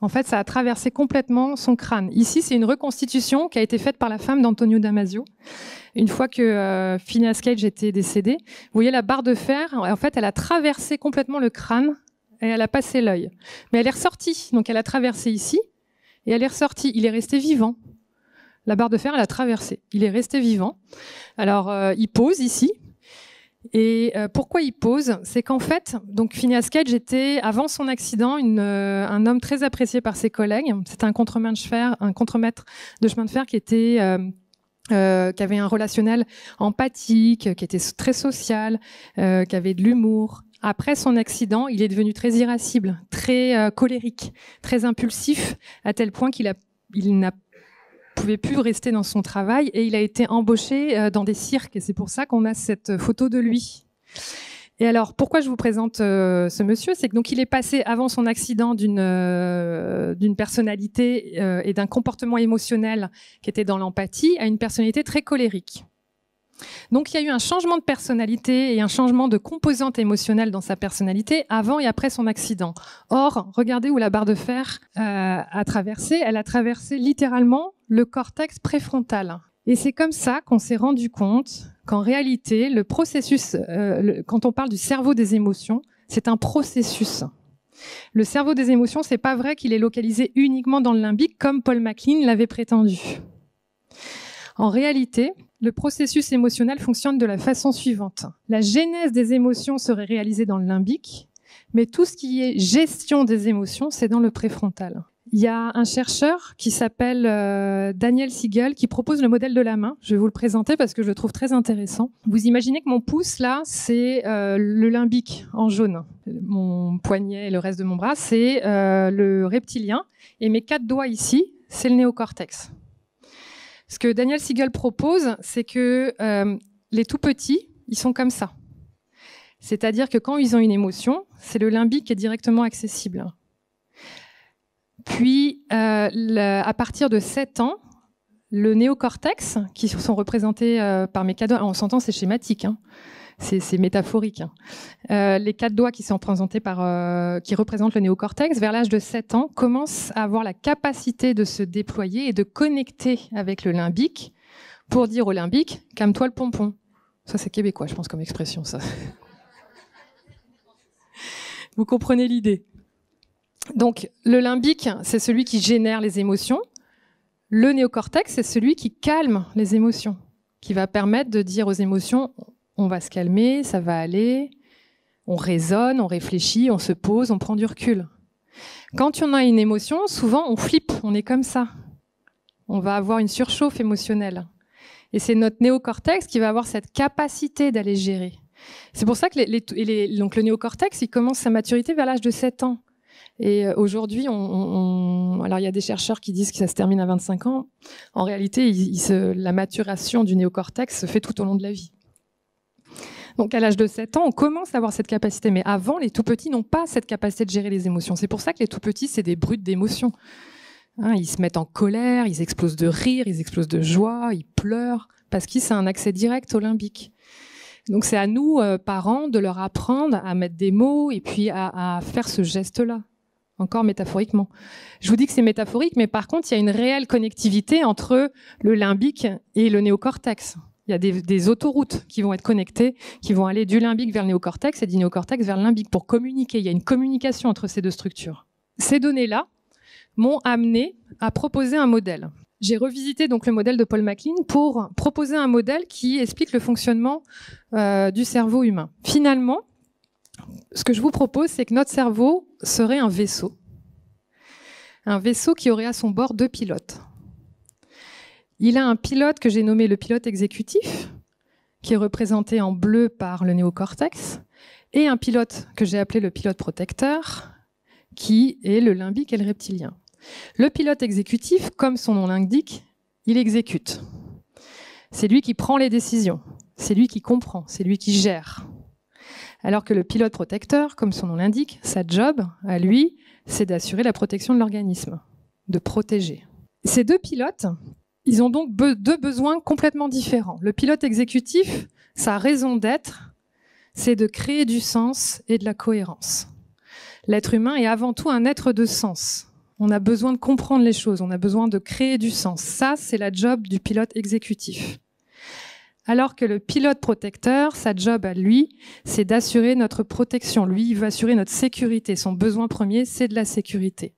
En fait, ça a traversé complètement son crâne. Ici, c'est une reconstitution qui a été faite par la femme d'Antonio Damasio. Une fois que Phineas Cage était décédé, vous voyez la barre de fer, en fait, elle a traversé complètement le crâne et elle a passé l'œil. Mais elle est ressortie, donc elle a traversé ici et elle est ressortie. Il est resté vivant. La barre de fer, elle a traversé. Il est resté vivant. Alors, il pose ici. Et pourquoi il pose? C'est qu'en fait, donc Phineas Cage était, avant son accident, un homme très apprécié par ses collègues. C'était un contremaître de chemin de fer qui était qui avait un relationnel empathique, qui était très social, qui avait de l'humour. Après son accident, il est devenu très irascible, très colérique, très impulsif, à tel point qu'il n'a pouvait plus rester dans son travail et il a été embauché dans des cirques. Et c'est pour ça qu'on a cette photo de lui. Et alors, pourquoi je vous présente ce monsieur? C'est que donc il est passé avant son accident d'une personnalité et d'un comportement émotionnel qui était dans l'empathie à une personnalité très colérique. Donc il y a eu un changement de personnalité et un changement de composante émotionnelle dans sa personnalité avant et après son accident. Or, regardez où la barre de fer a traversé. Elle a traversé littéralement le cortex préfrontal. Et c'est comme ça qu'on s'est rendu compte qu'en réalité, le processus, quand on parle du cerveau des émotions, c'est un processus. Le cerveau des émotions, c'est pas vrai qu'il est localisé uniquement dans le limbique comme Paul MacLean l'avait prétendu. En réalité, le processus émotionnel fonctionne de la façon suivante. La genèse des émotions serait réalisée dans le limbique, mais tout ce qui est gestion des émotions, c'est dans le préfrontal. Il y a un chercheur qui s'appelle Daniel Siegel qui propose le modèle de la main. Je vais vous le présenter parce que je le trouve très intéressant. Vous imaginez que mon pouce, là, c'est le limbique en jaune. Mon poignet et le reste de mon bras, c'est le reptilien. Et mes 4 doigts ici, c'est le néocortex. Ce que Daniel Siegel propose, c'est que les tout petits, ils sont comme ça. C'est-à-dire que quand ils ont une émotion, c'est le limbique qui est directement accessible. Puis, à partir de 7 ans, le néocortex, qui sont représentés par mes 4 doigts, on s'entend, c'est schématique, hein, c'est métaphorique. Hein. Les 4 doigts qui sont représentés qui représentent le néocortex, vers l'âge de 7 ans, commencent à avoir la capacité de se déployer et de connecter avec le limbique pour dire au limbique « calme-toi le pompon ». Ça, c'est québécois, je pense, comme expression, ça. Vous comprenez l'idée. Donc, le limbique, c'est celui qui génère les émotions. Le néocortex, c'est celui qui calme les émotions, qui va permettre de dire aux émotions, on va se calmer, ça va aller, on raisonne, on réfléchit, on se pose, on prend du recul. Quand on a une émotion, souvent on flippe, on est comme ça. On va avoir une surchauffe émotionnelle. Et c'est notre néocortex qui va avoir cette capacité d'aller gérer. C'est pour ça que donc le néocortex, il commence sa maturité vers l'âge de 7 ans. Et aujourd'hui, alors il y a des chercheurs qui disent que ça se termine à 25 ans. En réalité, la maturation du néocortex se fait tout au long de la vie. Donc à l'âge de 7 ans, on commence à avoir cette capacité. Mais avant, les tout-petits n'ont pas cette capacité de gérer les émotions. C'est pour ça que les tout-petits, c'est des brutes d'émotions. Hein, ils se mettent en colère, ils explosent de rire, ils explosent de joie, ils pleurent, parce qu'ils c'est un accès direct au limbique. Donc c'est à nous, parents, de leur apprendre à mettre des mots et puis à faire ce geste-là. Encore métaphoriquement. Je vous dis que c'est métaphorique, mais par contre, il y a une réelle connectivité entre le limbique et le néocortex. Il y a des autoroutes qui vont être connectées, qui vont aller du limbique vers le néocortex et du néocortex vers le limbique pour communiquer. Il y a une communication entre ces deux structures. Ces données-là m'ont amené à proposer un modèle. J'ai revisité donc le modèle de Paul MacLean pour proposer un modèle qui explique le fonctionnement du cerveau humain. Finalement, ce que je vous propose, c'est que notre cerveau serait un vaisseau. Un vaisseau qui aurait à son bord 2 pilotes. Il a un pilote que j'ai nommé le pilote exécutif, qui est représenté en bleu par le néocortex, et un pilote que j'ai appelé le pilote protecteur, qui est le limbique et le reptilien. Le pilote exécutif, comme son nom l'indique, il exécute. C'est lui qui prend les décisions, c'est lui qui comprend, c'est lui qui gère. Alors que le pilote protecteur, comme son nom l'indique, sa job, à lui, c'est d'assurer la protection de l'organisme, de protéger. Ces 2 pilotes, ils ont donc 2 besoins complètement différents. Le pilote exécutif, sa raison d'être, c'est de créer du sens et de la cohérence. L'être humain est avant tout un être de sens. On a besoin de comprendre les choses, on a besoin de créer du sens. Ça, c'est la job du pilote exécutif. Alors que le pilote protecteur, sa job à lui, c'est d'assurer notre protection. Lui, il veut assurer notre sécurité. Son besoin premier, c'est de la sécurité.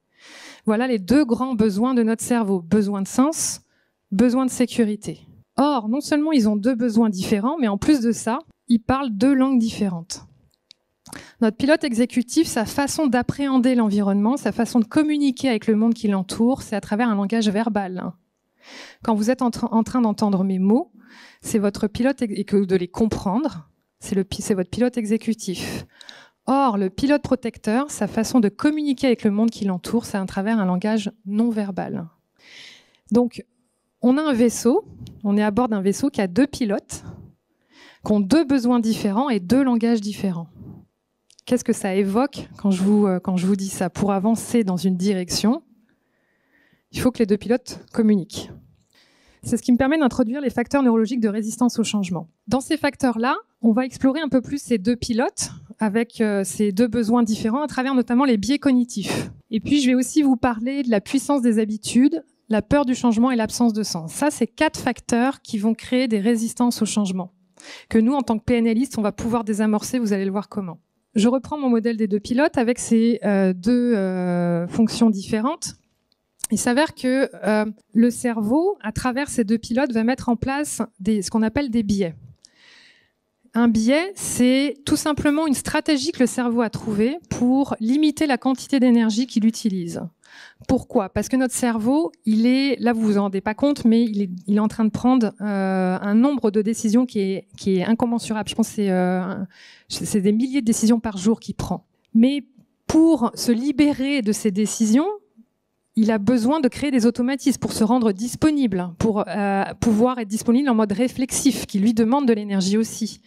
Voilà les deux grands besoins de notre cerveau. Besoin de sens, besoin de sécurité. Or, non seulement ils ont deux besoins différents, mais en plus de ça, ils parlent deux langues différentes. Notre pilote exécutif, sa façon d'appréhender l'environnement, sa façon de communiquer avec le monde qui l'entoure, c'est à travers un langage verbal. Quand vous êtes en train d'entendre mes mots, c'est votre pilote, et que de les comprendre, c'est votre pilote exécutif. Or, le pilote protecteur, sa façon de communiquer avec le monde qui l'entoure, c'est à travers un langage non verbal. Donc, on a un vaisseau, on est à bord d'un vaisseau qui a deux pilotes, qui ont deux besoins différents et deux langages différents. Qu'est-ce que ça évoque quand je vous dis ça? Pour avancer dans une direction, il faut que les deux pilotes communiquent. C'est ce qui me permet d'introduire les facteurs neurologiques de résistance au changement. Dans ces facteurs-là, on va explorer un peu plus ces deux pilotes avec ces deux besoins différents à travers notamment les biais cognitifs. Et puis, je vais aussi vous parler de la puissance des habitudes, la peur du changement et l'absence de sens. Ça, c'est 4 facteurs qui vont créer des résistances au changement, que nous, en tant que PNListes, on va pouvoir désamorcer, vous allez le voir comment. Je reprends mon modèle des deux pilotes avec ces deux fonctions différentes. Il s'avère que le cerveau, à travers ces deux pilotes, va mettre en place ce qu'on appelle des biais. Un biais, c'est tout simplement une stratégie que le cerveau a trouvée pour limiter la quantité d'énergie qu'il utilise. Pourquoi? Parce que notre cerveau, là vous vous en rendez pas compte, mais il est en train de prendre un nombre de décisions qui est incommensurable. Je pense que c'est des milliers de décisions par jour qu'il prend. Mais pour se libérer de ces décisions, il a besoin de créer des automatismes pour se rendre disponible, pour pouvoir être disponible en mode réflexif, qui lui demande de l'énergie aussi.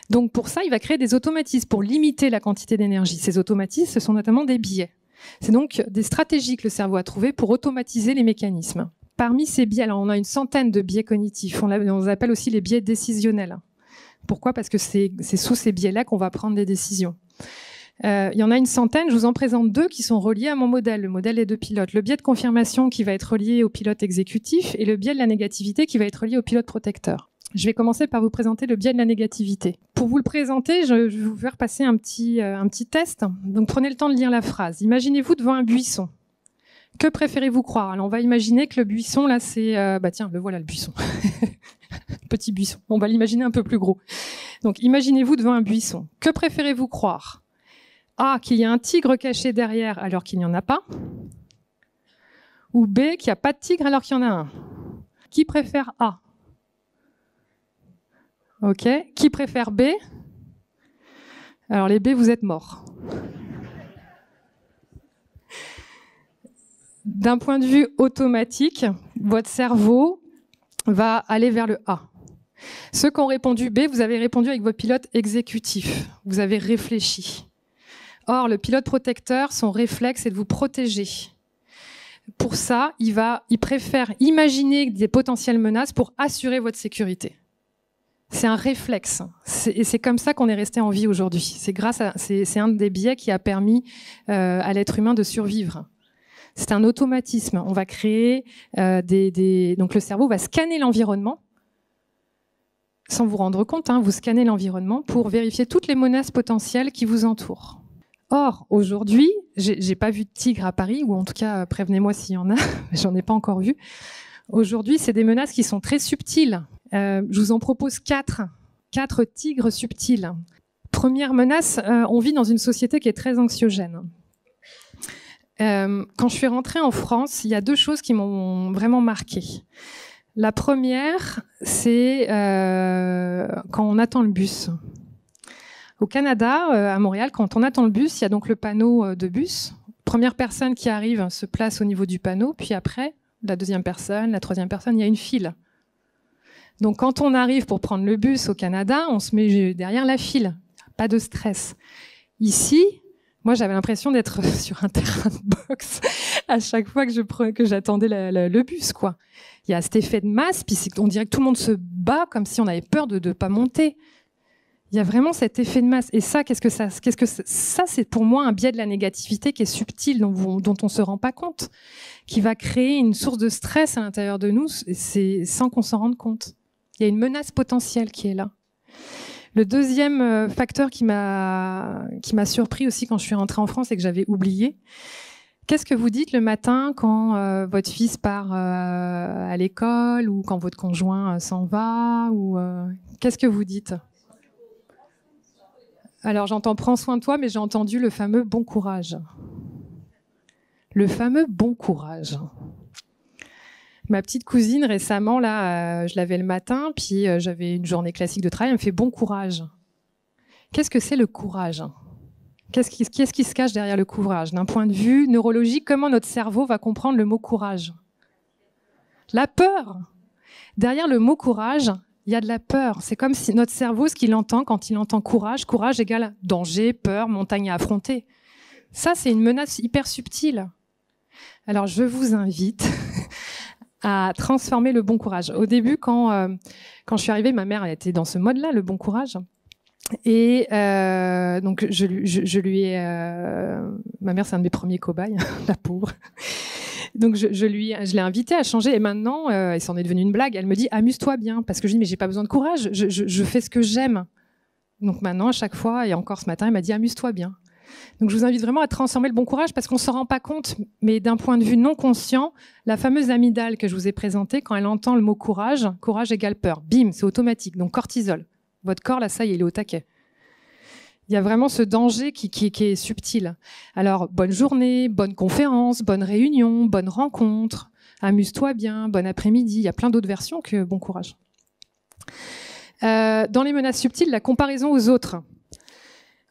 Donc pour ça, il va créer des automatismes pour limiter la quantité d'énergie. Ces automatismes, ce sont notamment des biais. C'est donc des stratégies que le cerveau a trouvées pour automatiser les mécanismes. Parmi ces biais, alors on a une centaine de biais cognitifs. On les appelle aussi les biais décisionnels. Pourquoi? Parce que c'est sous ces biais-là qu'on va prendre des décisions. Il y en a une centaine, je vous en présente 2 qui sont reliés à mon modèle, le modèle des deux pilotes. Le biais de confirmation qui va être relié au pilote exécutif et le biais de la négativité qui va être relié au pilote protecteur. Je vais commencer par vous présenter le biais de la négativité. Pour vous le présenter, je vais vous faire passer un petit test. Donc prenez le temps de lire la phrase. Imaginez-vous devant un buisson. Que préférez-vous croire? Alors on va imaginer que le buisson, là, c'est... tiens, le voilà le buisson. Petit buisson. On va l'imaginer un peu plus gros. Donc imaginez-vous devant un buisson. Que préférez-vous croire? A, qu'il y a un tigre caché derrière alors qu'il n'y en a pas. Ou B, qu'il n'y a pas de tigre alors qu'il y en a un. Qui préfère A? Ok. Qui préfère B? Alors les B, vous êtes morts. D'un point de vue automatique, votre cerveau va aller vers le A. Ceux qui ont répondu B, vous avez répondu avec votre pilote exécutif. Vous avez réfléchi. Or, le pilote protecteur, son réflexe, c'est de vous protéger. Pour ça, il préfère imaginer des potentielles menaces pour assurer votre sécurité. C'est un réflexe. Et c'est comme ça qu'on est resté en vie aujourd'hui. C'est un des biais qui a permis à l'être humain de survivre. C'est un automatisme. On va créer donc le cerveau va scanner l'environnement sans vous rendre compte. Vous scannez l'environnement pour vérifier toutes les menaces potentielles qui vous entourent. Or, aujourd'hui, j'ai pas vu de tigre à Paris, ou en tout cas, prévenez-moi s'il y en a, j'en ai pas encore vu. Aujourd'hui, c'est des menaces qui sont très subtiles. Je vous en propose 4 tigres subtils. Première menace, on vit dans une société qui est très anxiogène. Quand je suis rentrée en France, il y a 2 choses qui m'ont vraiment marquée. La première, c'est quand on attend le bus. Au Canada, à Montréal, quand on attend le bus, il y a donc le panneau de bus. Première personne qui arrive se place au niveau du panneau, puis après, la deuxième personne, la troisième personne, il y a une file. Donc quand on arrive pour prendre le bus au Canada, on se met derrière la file. Pas de stress. Ici, moi j'avais l'impression d'être sur un terrain de boxe à chaque fois que j'attendais le bus, quoi. Il y a cet effet de masse, puis on dirait que tout le monde se bat comme si on avait peur de ne pas monter. Il y a vraiment cet effet de masse. Et ça, ça, c'est pour moi un biais de la négativité qui est subtil, dont on ne se rend pas compte, qui va créer une source de stress à l'intérieur de nous, sans qu'on s'en rende compte. Il y a une menace potentielle qui est là. Le deuxième facteur qui m'a surpris aussi quand je suis rentrée en France et que j'avais oublié, qu'est-ce que vous dites le matin quand votre fils part à l'école ou quand votre conjoint s'en va qu'est-ce que vous dites? Alors j'entends prends soin de toi, mais j'ai entendu le fameux bon courage. Le fameux bon courage. Ma petite cousine récemment, là, je l'avais le matin, puis j'avais une journée classique de travail, elle me fait bon courage. Qu'est-ce que c'est le courage? Qu'est-ce qui se cache derrière le courage? D'un point de vue neurologique, comment notre cerveau va comprendre le mot courage? La peur. Derrière le mot courage, il y a de la peur. C'est comme si notre cerveau, ce qu'il entend quand il entend courage, courage égale danger, peur, montagne à affronter. Ça, c'est une menace hyper subtile. Alors, je vous invite à transformer le bon courage. Au début, quand je suis arrivée, ma mère elle était dans ce mode-là, le bon courage. Et donc, je lui ai... ma mère, c'est un de mes premiers cobayes, la pauvre. Donc je l'ai invitée à changer et maintenant, et c'en est devenu une blague, elle me dit amuse-toi bien, parce que je dis mais j'ai pas besoin de courage, je fais ce que j'aime. Donc maintenant à chaque fois, et encore ce matin, elle m'a dit amuse-toi bien. Donc je vous invite vraiment à transformer le bon courage parce qu'on s'en rend pas compte, mais d'un point de vue non conscient, la fameuse amygdale que je vous ai présentée, quand elle entend le mot courage, courage égale peur, bim, c'est automatique, donc cortisol. Votre corps là, ça y est, il est au taquet. Il y a vraiment ce danger qui est subtil. Alors, bonne journée, bonne conférence, bonne réunion, bonne rencontre, amuse-toi bien, bon après-midi. Il y a plein d'autres versions que bon courage. Dans les menaces subtiles, la comparaison aux autres.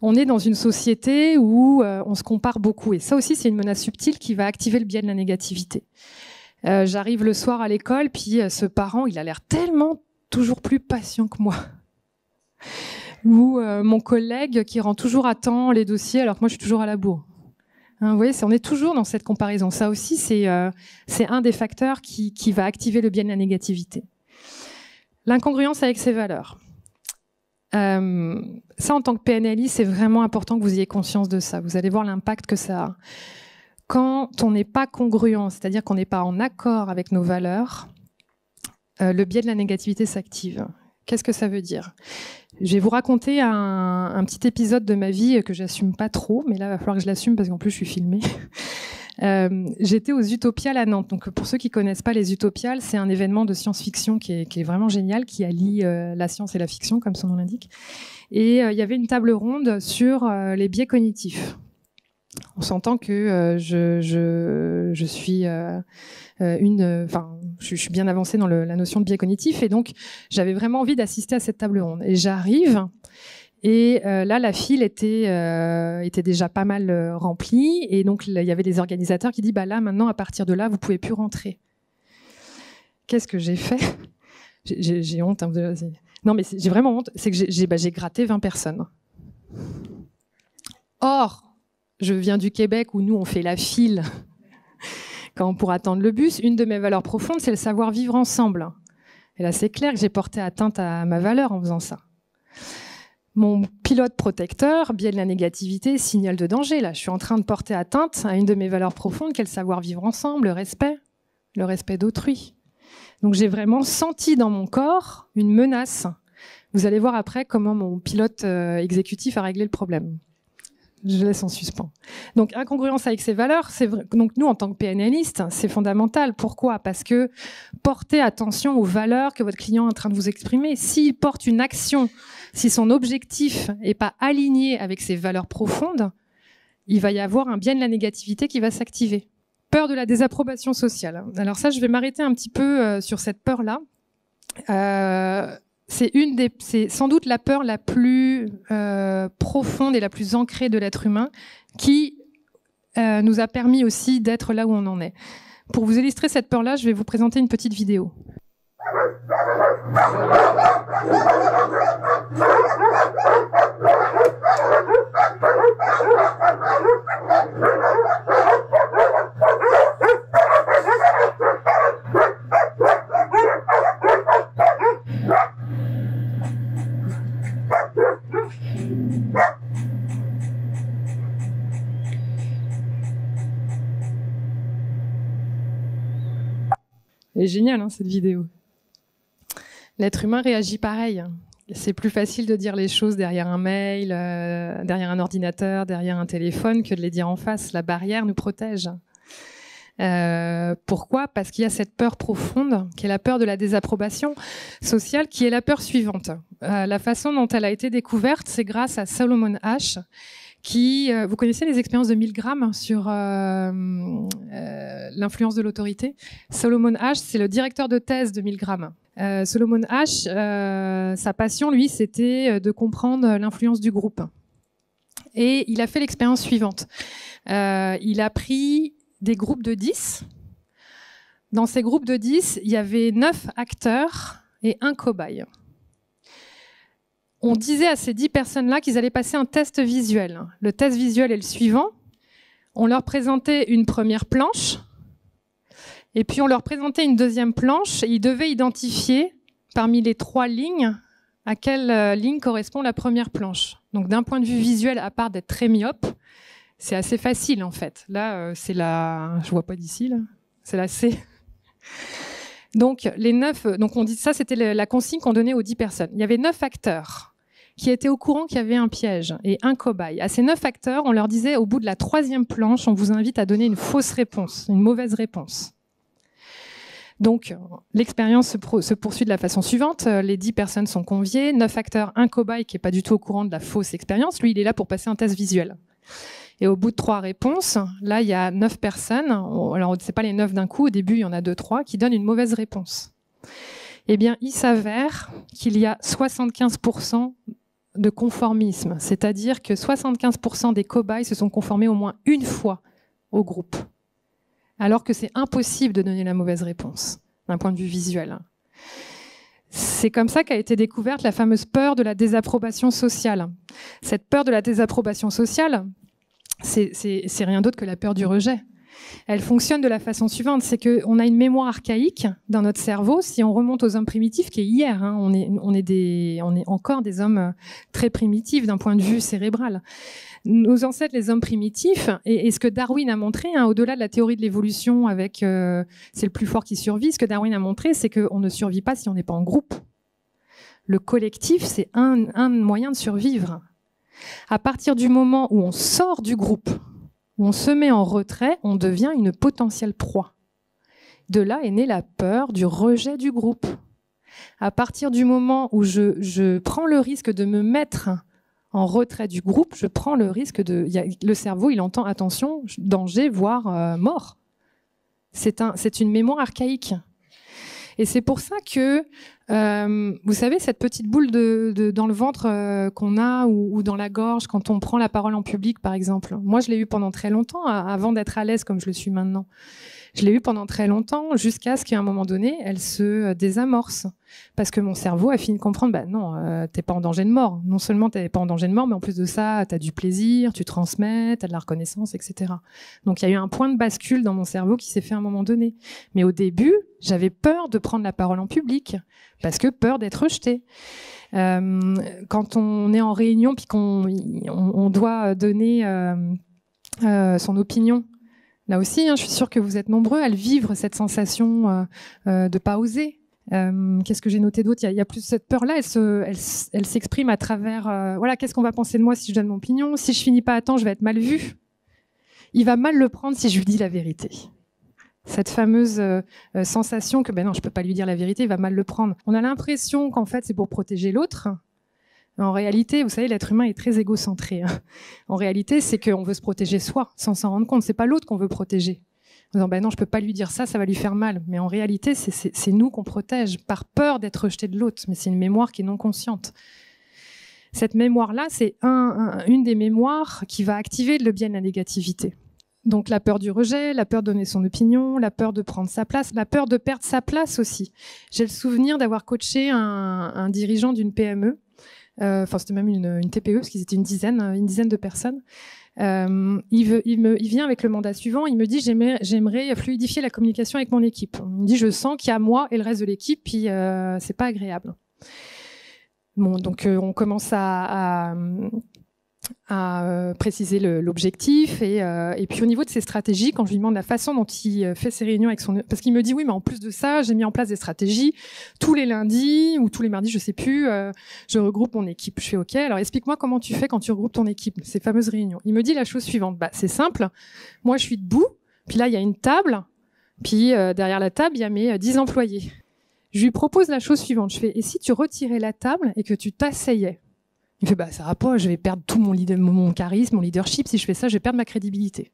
On est dans une société où on se compare beaucoup. Et ça aussi, c'est une menace subtile qui va activer le biais de la négativité. J'arrive le soir à l'école, puis ce parent, il a l'air tellement toujours plus patient que moi. Ou mon collègue qui rend toujours à temps les dossiers alors que moi je suis toujours à la bourre. Hein, vous voyez, on est toujours dans cette comparaison. Ça aussi, c'est un des facteurs qui va activer le biais de la négativité. L'incongruence avec ses valeurs. Ça, en tant que PNLI, c'est vraiment important que vous ayez conscience de ça. Vous allez voir l'impact que ça a. Quand on n'est pas congruent, c'est-à-dire qu'on n'est pas en accord avec nos valeurs, le biais de la négativité s'active. Qu'est-ce que ça veut dire? Je vais vous raconter un petit épisode de ma vie que j'assume pas trop, mais là, il va falloir que je l'assume parce qu'en plus, je suis filmée. J'étais aux Utopiales à Nantes. Donc, pour ceux qui connaissent pas les Utopiales, c'est un événement de science-fiction qui est vraiment génial, qui allie la science et la fiction, comme son nom l'indique. Et il y avait une table ronde sur les biais cognitifs. On s'entend que je suis je suis bien avancée dans la notion de biais cognitif et donc j'avais vraiment envie d'assister à cette table ronde. Et j'arrive et là la file était déjà pas mal remplie et donc il y avait des organisateurs qui disent bah là maintenant à partir de là vous pouvez plus rentrer. Qu'est-ce que j'ai fait? J'ai honte. Hein, non mais j'ai vraiment honte. C'est que j'ai gratté 20 personnes. Or je viens du Québec où nous on fait la file pour attendre le bus. Une de mes valeurs profondes, c'est le savoir vivre ensemble. Et là, c'est clair que j'ai porté atteinte à ma valeur en faisant ça. Mon pilote protecteur, biais de la négativité, signal de danger. Là, je suis en train de porter atteinte à une de mes valeurs profondes, qui est le savoir vivre ensemble, le respect d'autrui. Donc, j'ai vraiment senti dans mon corps une menace. Vous allez voir après comment mon pilote exécutif a réglé le problème. Je laisse en suspens. Donc, incongruence avec ses valeurs, c'est vrai. Donc, nous, en tant que PNListes, c'est fondamental. Pourquoi? Parce que portez attention aux valeurs que votre client est en train de vous exprimer. S'il porte une action, si son objectif n'est pas aligné avec ses valeurs profondes, il va y avoir un biais de la négativité qui va s'activer. Peur de la désapprobation sociale. Alors ça, je vais m'arrêter un petit peu sur cette peur-là. C'est sans doute la peur la plus profonde et la plus ancrée de l'être humain qui nous a permis aussi d'être là où on en est. Pour vous illustrer cette peur-là, je vais vous présenter une petite vidéo. Elle est géniale, hein, cette vidéo. L'être humain réagit pareil. C'est plus facile de dire les choses derrière un mail, derrière un ordinateur, derrière un téléphone, que de les dire en face. La barrière nous protège. Pourquoi ? Parce qu'il y a cette peur profonde, qui est la peur de la désapprobation sociale, qui est la peur suivante. La façon dont elle a été découverte, c'est grâce à Solomon Asch, qui, vous connaissez les expériences de Milgram sur l'influence de l'autorité. Solomon Asch, c'est le directeur de thèse de Milgram. Solomon Asch, sa passion, lui, c'était de comprendre l'influence du groupe. Et il a fait l'expérience suivante. Il a pris des groupes de 10. Dans ces groupes de 10, il y avait 9 acteurs et un cobaye. On disait à ces 10 personnes-là qu'ils allaient passer un test visuel. Le test visuel est le suivant. On leur présentait une première planche, et puis on leur présentait une deuxième planche, et ils devaient identifier parmi les 3 lignes à quelle ligne correspond la première planche. Donc d'un point de vue visuel, à part d'être très myope, c'est assez facile en fait. Là, c'est la... Je vois pas d'ici, là. C'est la C. Donc, les 9... Donc on dit ça, c'était la consigne qu'on donnait aux 10 personnes. Il y avait 9 acteurs qui étaient au courant qu'il y avait un piège et un cobaye. À ces 9 acteurs, on leur disait, au bout de la 3e planche, on vous invite à donner une fausse réponse, une mauvaise réponse. Donc, l'expérience se poursuit de la façon suivante. Les 10 personnes sont conviées, 9 acteurs, un cobaye qui n'est pas du tout au courant de la fausse expérience. Lui, il est là pour passer un test visuel. Et au bout de 3 réponses, là, il y a 9 personnes. Alors, c'est pas les 9 d'un coup. Au début, il y en a 2, 3 qui donnent une mauvaise réponse. Eh bien, il s'avère qu'il y a 75% de conformisme. C'est-à-dire que 75% des cobayes se sont conformés au moins une fois au groupe. Alors que c'est impossible de donner la mauvaise réponse, d'un point de vue visuel. C'est comme ça qu'a été découverte la fameuse peur de la désapprobation sociale. Cette peur de la désapprobation sociale, c'est rien d'autre que la peur du rejet. Elle fonctionne de la façon suivante, c'est qu'on a une mémoire archaïque dans notre cerveau. Si on remonte aux hommes primitifs, qui est hier, hein, on est encore des hommes très primitifs d'un point de vue cérébral. Nos ancêtres, les hommes primitifs, et ce que Darwin a montré, hein, au-delà de la théorie de l'évolution avec c'est le plus fort qui survit, ce que Darwin a montré, c'est qu'on ne survit pas si on n'est pas en groupe. Le collectif, c'est un moyen de survivre. À partir du moment où on sort du groupe, où on se met en retrait, on devient une potentielle proie. De là est née la peur du rejet du groupe. À partir du moment où je prends le risque de me mettre en retrait du groupe, je prends le risque de... Le cerveau, il entend attention, danger, voire mort. C'est une mémoire archaïque. Et c'est pour ça que, vous savez, cette petite boule dans le ventre qu'on a ou dans la gorge quand on prend la parole en public, par exemple. Moi, je l'ai eu pendant très longtemps, avant d'être à l'aise comme je le suis maintenant. Je l'ai eu pendant très longtemps, jusqu'à ce qu'à un moment donné, elle se désamorce. Parce que mon cerveau a fini de comprendre, bah non, t'es pas en danger de mort. Non seulement t'es pas en danger de mort, mais en plus de ça, t'as du plaisir, tu transmets, t'as de la reconnaissance, etc. Donc il y a eu un point de bascule dans mon cerveau qui s'est fait à un moment donné. Mais au début, j'avais peur de prendre la parole en public, parce que peur d'être rejetée. Quand on est en réunion, puis qu'on doit donner son opinion, là aussi, hein, je suis sûre que vous êtes nombreux à le vivre, cette sensation de pas oser. Qu'est-ce que j'ai noté d'autre ? Il y a plus cette peur-là, elle s'exprime à travers voilà, qu'est-ce qu'on va penser de moi si je donne mon opinion ? Si je finis pas à temps, je vais être mal vue. Il va mal le prendre si je lui dis la vérité. Cette fameuse sensation que ben non, je peux pas lui dire la vérité, il va mal le prendre. On a l'impression qu'en fait, c'est pour protéger l'autre. En réalité, vous savez, l'être humain est très égocentré. En réalité, c'est qu'on veut se protéger soi, sans s'en rendre compte. C'est pas l'autre qu'on veut protéger. En disant, ben non, je peux pas lui dire ça, ça va lui faire mal. Mais en réalité, c'est nous qu'on protège par peur d'être rejeté de l'autre. Mais c'est une mémoire qui est non consciente. Cette mémoire-là, c'est une des mémoires qui va activer le biais de la négativité. Donc la peur du rejet, la peur de donner son opinion, la peur de prendre sa place, la peur de perdre sa place aussi. J'ai le souvenir d'avoir coaché un dirigeant d'une PME. Enfin, c'était même une TPE, parce qu'ils étaient une dizaine de personnes. Il vient avec le mandat suivant, il me dit j'aimerais fluidifier la communication avec mon équipe. Il me dit je sens qu'il y a moi et le reste de l'équipe, puis c'est pas agréable. Bon, donc on commence à préciser l'objectif et puis au niveau de ses stratégies, quand je lui demande la façon dont il fait ses réunions avec son... Parce qu'il me dit oui, mais en plus de ça, j'ai mis en place des stratégies tous les lundis ou tous les mardis, je sais plus, je regroupe mon équipe. Je fais OK, alors explique-moi comment tu fais quand tu regroupes ton équipe, ces fameuses réunions. Il me dit la chose suivante, c'est simple, moi je suis debout, puis là il y a une table, puis derrière la table il y a mes 10 employés. Je lui propose la chose suivante, je fais et si tu retirais la table et que tu t'asseyais? Il me fait ça va pas, je vais perdre tout mon charisme, mon leadership. Si je fais ça, je vais perdre ma crédibilité.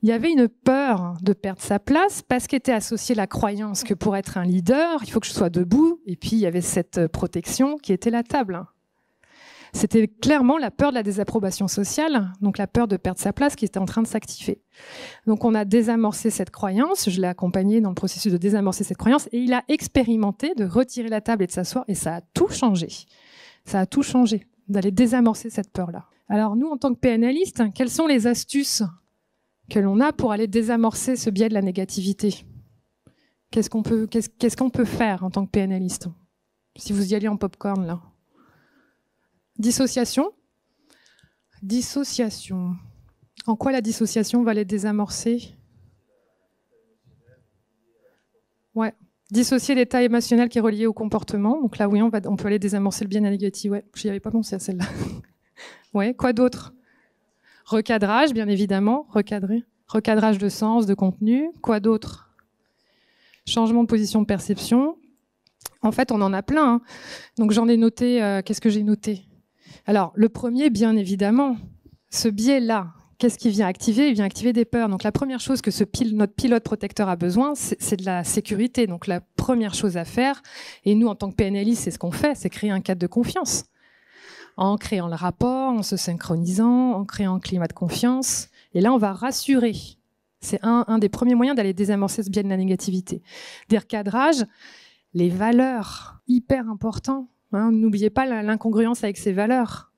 Il y avait une peur de perdre sa place parce qu'était associée la croyance que pour être un leader, il faut que je sois debout. Et puis il y avait cette protection qui était la table. C'était clairement la peur de la désapprobation sociale, donc la peur de perdre sa place qui était en train de s'activer. Donc on a désamorcé cette croyance, je l'ai accompagné dans le processus de désamorcer cette croyance et il a expérimenté de retirer la table et de s'asseoir et ça a tout changé. Ça a tout changé, d'aller désamorcer cette peur-là. Alors nous, en tant que PNListes, quelles sont les astuces que l'on a pour aller désamorcer ce biais de la négativité? Qu'est-ce qu'on peut faire en tant que PNListe? Si vous y allez en popcorn, là. Dissociation. Dissociation. En quoi la dissociation va les désamorcer? Ouais. Dissocier l'état émotionnel qui est relié au comportement. Donc là, oui, on peut aller désamorcer le biais négatif. Ouais, j'y avais pas pensé à celle-là. Ouais, quoi d'autre? Recadrage, bien évidemment. Recadrer. Recadrage de sens, de contenu. Quoi d'autre? Changement de position de perception. En fait, on en a plein. Hein. Donc j'en ai noté. Qu'est-ce que j'ai noté? Alors, le premier, bien évidemment, ce biais-là. Qu'est-ce qu'il vient activer? Il vient activer des peurs. Donc la première chose que notre pilote protecteur a besoin, c'est de la sécurité. Donc la première chose à faire, et nous en tant que PNLI, c'est ce qu'on fait, c'est créer un cadre de confiance. En créant le rapport, en se synchronisant, en créant un climat de confiance. Et là, on va rassurer. C'est un des premiers moyens d'aller désamorcer ce biais de la négativité. Des recadrages, les valeurs, hyper important. Hein, n'oubliez pas l'incongruence avec ces valeurs.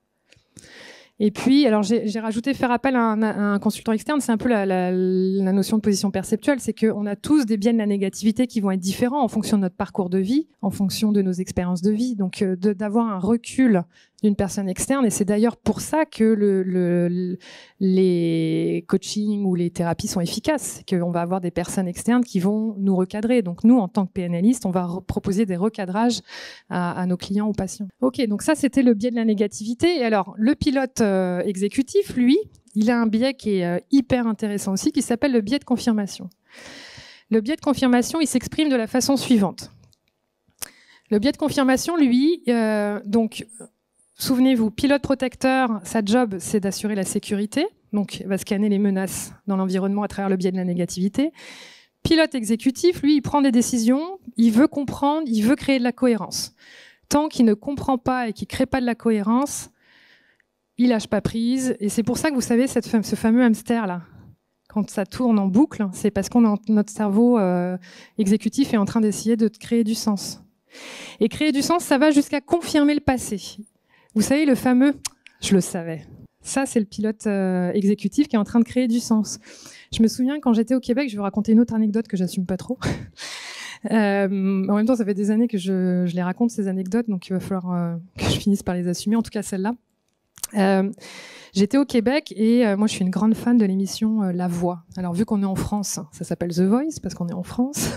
Et puis, alors j'ai rajouté faire appel à un consultant externe. C'est un peu la notion de position perceptuelle, c'est qu'on a tous des biais de la négativité qui vont être différents en fonction de notre parcours de vie, en fonction de nos expériences de vie. Donc, d'avoir un recul d'une personne externe. Et c'est d'ailleurs pour ça que les coachings ou les thérapies sont efficaces, qu'on va avoir des personnes externes qui vont nous recadrer. Donc, nous, en tant que PNListes, on va proposer des recadrages à nos clients ou patients. Ok, donc ça, c'était le biais de la négativité. Et alors, le pilote exécutif, lui, il a un biais qui est hyper intéressant aussi, qui s'appelle le biais de confirmation. Le biais de confirmation, il s'exprime de la façon suivante. Le biais de confirmation, lui, donc, souvenez-vous, pilote protecteur, sa job, c'est d'assurer la sécurité. Donc, il va scanner les menaces dans l'environnement à travers le biais de la négativité. Pilote exécutif, lui, il prend des décisions, il veut comprendre, il veut créer de la cohérence. Tant qu'il ne comprend pas et qu'il ne crée pas de la cohérence, il lâche pas prise. Et c'est pour ça que vous savez, ce fameux hamster-là, quand ça tourne en boucle, c'est parce notre cerveau exécutif est en train d'essayer de créer du sens. Et créer du sens, ça va jusqu'à confirmer le passé. Vous savez, le fameux « je le savais ». Ça, c'est le pilote exécutif qui est en train de créer du sens. Je me souviens, quand j'étais au Québec, je vais vous raconter une autre anecdote que j'assume pas trop. En même temps, ça fait des années que je les raconte, ces anecdotes, donc il va falloir que je finisse par les assumer, en tout cas celle-là. J'étais au Québec et moi, je suis une grande fan de l'émission La Voix. Alors, vu qu'on est en France, ça s'appelle The Voice, parce qu'on est en France.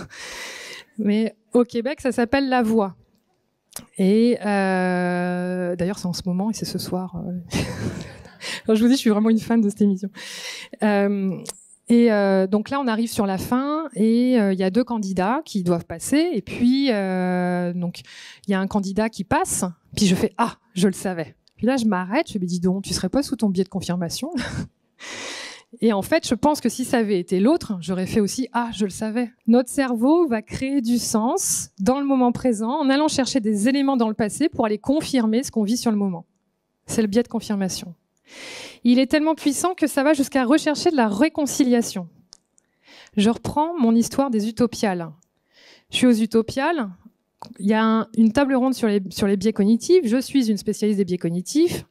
Mais au Québec, ça s'appelle La Voix. Et d'ailleurs, c'est en ce moment et c'est ce soir. Alors, je vous dis, je suis vraiment une fan de cette émission. Donc là, on arrive sur la fin et il y a 2 candidats qui doivent passer. Et puis, donc, il y a un candidat qui passe. Puis je fais « Ah, je le savais ». Puis là, je m'arrête. Je me dis « Dis donc, tu serais pas sous ton biais de confirmation ?» Et en fait, je pense que si ça avait été l'autre, j'aurais fait aussi « Ah, je le savais ». Notre cerveau va créer du sens dans le moment présent en allant chercher des éléments dans le passé pour aller confirmer ce qu'on vit sur le moment. C'est le biais de confirmation. Il est tellement puissant que ça va jusqu'à rechercher de la réconciliation. Je reprends mon histoire des utopiales. Je suis aux utopiales. Il y a une table ronde sur les biais cognitifs. Je suis une spécialiste des biais cognitifs.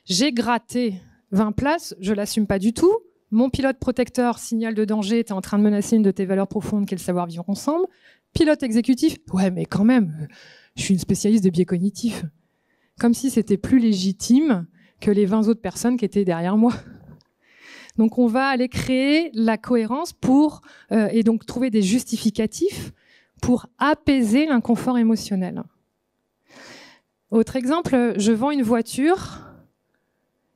J'ai gratté 20 places. Je l'assume pas du tout. Mon pilote protecteur, signal de danger, t'es en train de menacer une de tes valeurs profondes qu'est le savoir vivre ensemble. Pilote exécutif, ouais, mais quand même, je suis une spécialiste des biais cognitifs. Comme si c'était plus légitime que les 20 autres personnes qui étaient derrière moi. Donc on va aller créer la cohérence et donc trouver des justificatifs pour apaiser l'inconfort émotionnel. Autre exemple, je vends une voiture,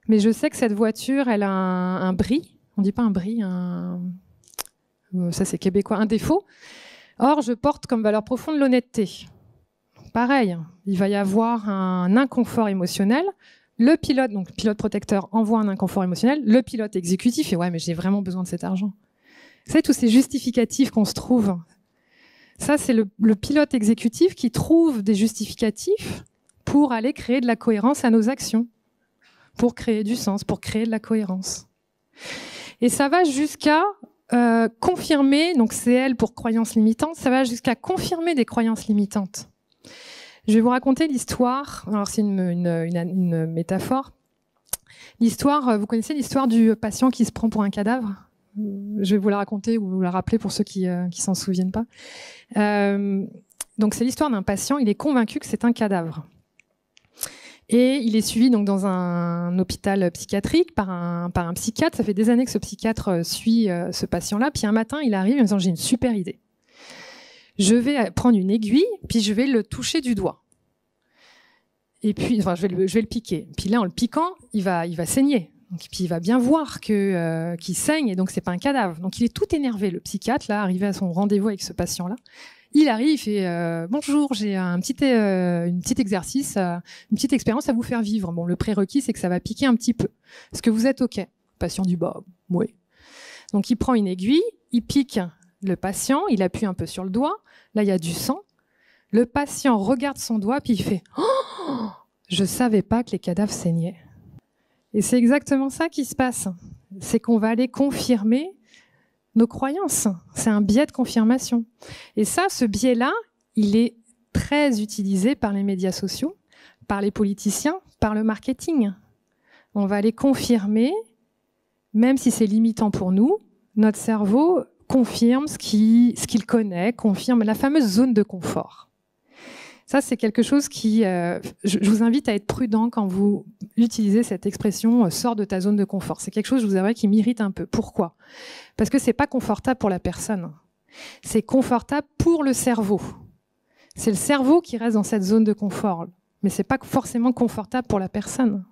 mais je sais que cette voiture, elle a un bris. On dit pas un bris, ça c'est québécois, un défaut. Or, je porte comme valeur profonde l'honnêteté. Pareil, il va y avoir un inconfort émotionnel. Le pilote, donc le pilote protecteur, envoie un inconfort émotionnel. Le pilote exécutif fait « ouais, mais j'ai vraiment besoin de cet argent ». Vous savez, tous ces justificatifs qu'on se trouve, ça c'est le pilote exécutif qui trouve des justificatifs pour aller créer de la cohérence à nos actions, pour créer du sens, pour créer de la cohérence. Et ça va jusqu'à confirmer, donc CL pour croyances limitantes, ça va jusqu'à confirmer des croyances limitantes. Je vais vous raconter l'histoire, alors c'est une métaphore. L'histoire, vous connaissez l'histoire du patient qui se prend pour un cadavre? Je vais vous la raconter ou vous la rappeler pour ceux qui s'en souviennent pas. Donc c'est l'histoire d'un patient, il est convaincu que c'est un cadavre. Et il est suivi donc dans un hôpital psychiatrique par un psychiatre. Ça fait des années que ce psychiatre suit ce patient-là. Puis un matin, il arrive en me disant « j'ai une super idée. Je vais prendre une aiguille, puis je vais le toucher du doigt. Et puis, enfin, je vais le piquer. Puis là, en le piquant, il va saigner. Donc, puis il va bien voir qu'il saigne, et donc c'est pas un cadavre. Donc il est tout énervé, le psychiatre, là, arrivé à son rendez-vous avec ce patient-là. Il arrive, il fait bonjour, j'ai un petit exercice, une petite expérience à vous faire vivre. Bon, le prérequis, c'est que ça va piquer un petit peu. Est-ce que vous êtes OK? Le patient dit bah oui. Donc il prend une aiguille, il pique le patient, il appuie un peu sur le doigt. Là, il y a du sang. Le patient regarde son doigt, puis il fait oh, je savais pas que les cadavres saignaient. Et c'est exactement ça qui se passe. C'est qu'on va aller confirmer nos croyances. C'est un biais de confirmation. Et ça, ce biais-là, il est très utilisé par les médias sociaux, par les politiciens, par le marketing. On va aller confirmer, même si c'est limitant pour nous, notre cerveau confirme ce qu'il connaît, confirme la fameuse zone de confort. Ça, c'est quelque chose qui... je vous invite à être prudent quand vous utilisez cette expression « sors de ta zone de confort ». C'est quelque chose, je vous avouerai, qui m'irrite un peu. Pourquoi? Parce que c'est pas confortable pour la personne. C'est confortable pour le cerveau. C'est le cerveau qui reste dans cette zone de confort. Mais c'est pas forcément confortable pour la personne.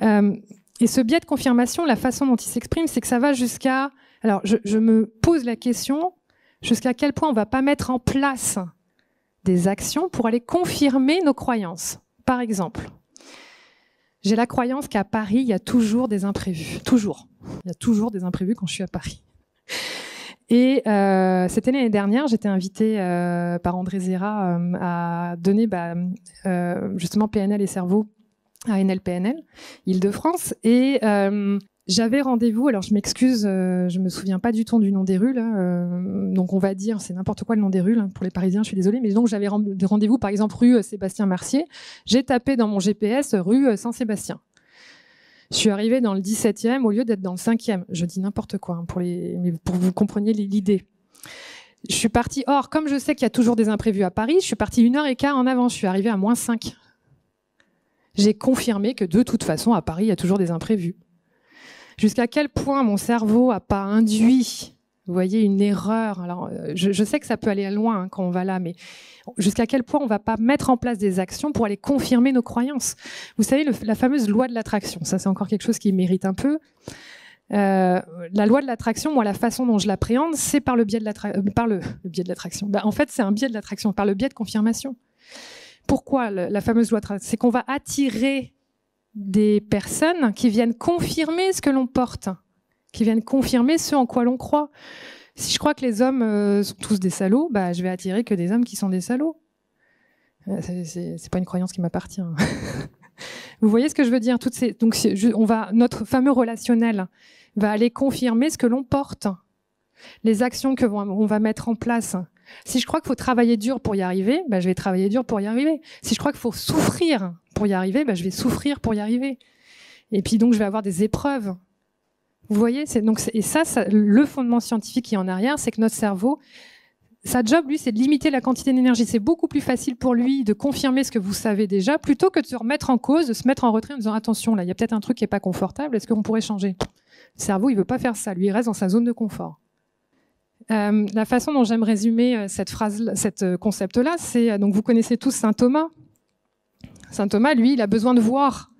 Et ce biais de confirmation, la façon dont il s'exprime, c'est que ça va jusqu'à... Alors, je me pose la question, jusqu'à quel point on va pas mettre en place des actions pour aller confirmer nos croyances. Par exemple, j'ai la croyance qu'à Paris, il y a toujours des imprévus. Toujours. Il y a toujours des imprévus quand je suis à Paris. Et c'était l'année dernière, j'étais invitée par André Zera à donner justement PNL et cerveau à NLPNL, Île-de-France. Et j'avais rendez-vous, alors je m'excuse, je me souviens pas du tout du nom des rues, là, donc on va dire, c'est n'importe quoi le nom des rues, là, pour les Parisiens, je suis désolée, mais donc j'avais rendez-vous par exemple rue Sébastien-Mercier, j'ai tapé dans mon GPS rue Saint-Sébastien. Je suis arrivée dans le 17e au lieu d'être dans le 5e, je dis n'importe quoi, hein, mais pour que vous compreniez l'idée. Je suis partie, or comme je sais qu'il y a toujours des imprévus à Paris, je suis partie 1h15 en avant, je suis arrivée à -5. J'ai confirmé que de toute façon à Paris, il y a toujours des imprévus. Jusqu'à quel point mon cerveau n'a pas induit, vous voyez, une erreur. Alors, je sais que ça peut aller loin hein, quand on va là, mais jusqu'à quel point on ne va pas mettre en place des actions pour aller confirmer nos croyances. Vous savez, la fameuse loi de l'attraction, ça c'est encore quelque chose qui mérite un peu. La loi de l'attraction, moi, la façon dont je l'appréhende, c'est par le biais de l'attraction. En fait, c'est un biais de l'attraction, par le biais de confirmation. Pourquoi la fameuse loi de l'attraction? C'est qu'on va attirer des personnes qui viennent confirmer ce que l'on porte, qui viennent confirmer ce en quoi l'on croit. Si je crois que les hommes sont tous des salauds, je vais attirer que des hommes qui sont des salauds. C'est pas une croyance qui m'appartient. Vous voyez ce que je veux dire? Donc, notre fameux relationnel va aller confirmer ce que l'on porte, les actions que on va mettre en place. Si je crois qu'il faut travailler dur pour y arriver, je vais travailler dur pour y arriver. Si je crois qu'il faut souffrir pour y arriver, je vais souffrir pour y arriver. Et puis donc je vais avoir des épreuves. Vous voyez, le fondement scientifique qui est en arrière, c'est que notre cerveau, sa job, lui, c'est de limiter la quantité d'énergie. C'est beaucoup plus facile pour lui de confirmer ce que vous savez déjà, plutôt que de se remettre en cause, de se mettre en retrait en disant attention, là, il y a peut-être un truc qui n'est pas confortable, est-ce qu'on pourrait changer? Le cerveau, il veut pas faire ça. Lui, il reste dans sa zone de confort. La façon dont j'aime résumer cette phrase, cette concept-là, c'est donc vous connaissez tous Saint Thomas. Saint Thomas, lui, il a besoin de voir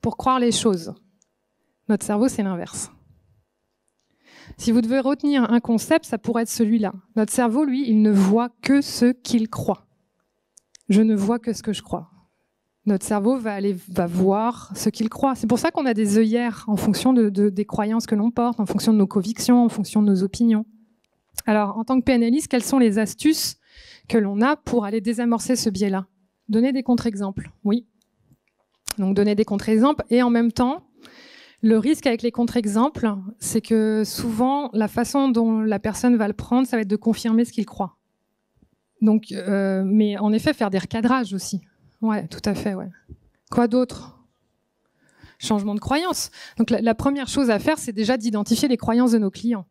pour croire les choses. Notre cerveau, c'est l'inverse. Si vous devez retenir un concept, ça pourrait être celui-là. Notre cerveau, lui, il ne voit que ce qu'il croit. Je ne vois que ce que je crois. Notre cerveau va voir ce qu'il croit. C'est pour ça qu'on a des œillères en fonction des croyances que l'on porte, en fonction de nos convictions, en fonction de nos opinions. Alors, en tant que PNListe, quelles sont les astuces que l'on a pour aller désamorcer ce biais-là? Donner des contre-exemples, oui. Donc, donner des contre-exemples et en même temps, le risque avec les contre-exemples, c'est que souvent, la façon dont la personne va le prendre, ça va être de confirmer ce qu'il croit. Donc, mais en effet, faire des recadrages aussi. Ouais, tout à fait, ouais. Quoi d'autre? Changement de croyance. Donc, la première chose à faire, c'est déjà d'identifier les croyances de nos clients.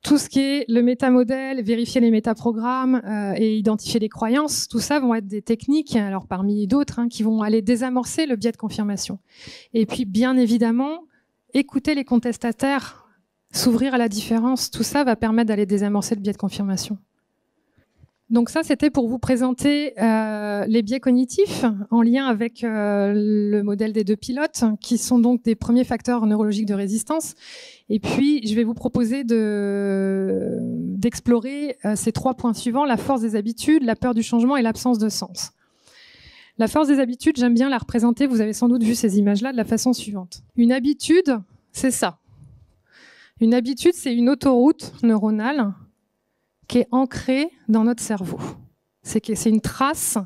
Tout ce qui est le métamodèle, vérifier les métaprogrammes et identifier les croyances, tout ça vont être des techniques, alors parmi d'autres, qui vont aller désamorcer le biais de confirmation. Et puis, bien évidemment, écouter les contestataires, s'ouvrir à la différence, tout ça va permettre d'aller désamorcer le biais de confirmation. Donc ça, c'était pour vous présenter les biais cognitifs en lien avec le modèle des deux pilotes, qui sont donc des premiers facteurs neurologiques de résistance. Et puis, je vais vous proposer d'explorer ces 3 points suivants, la force des habitudes, la peur du changement et l'absence de sens. La force des habitudes, j'aime bien la représenter, vous avez sans doute vu ces images-là, de la façon suivante. Une habitude, c'est ça. Une habitude, c'est une autoroute neuronale qui est ancrée dans notre cerveau. C'est une trace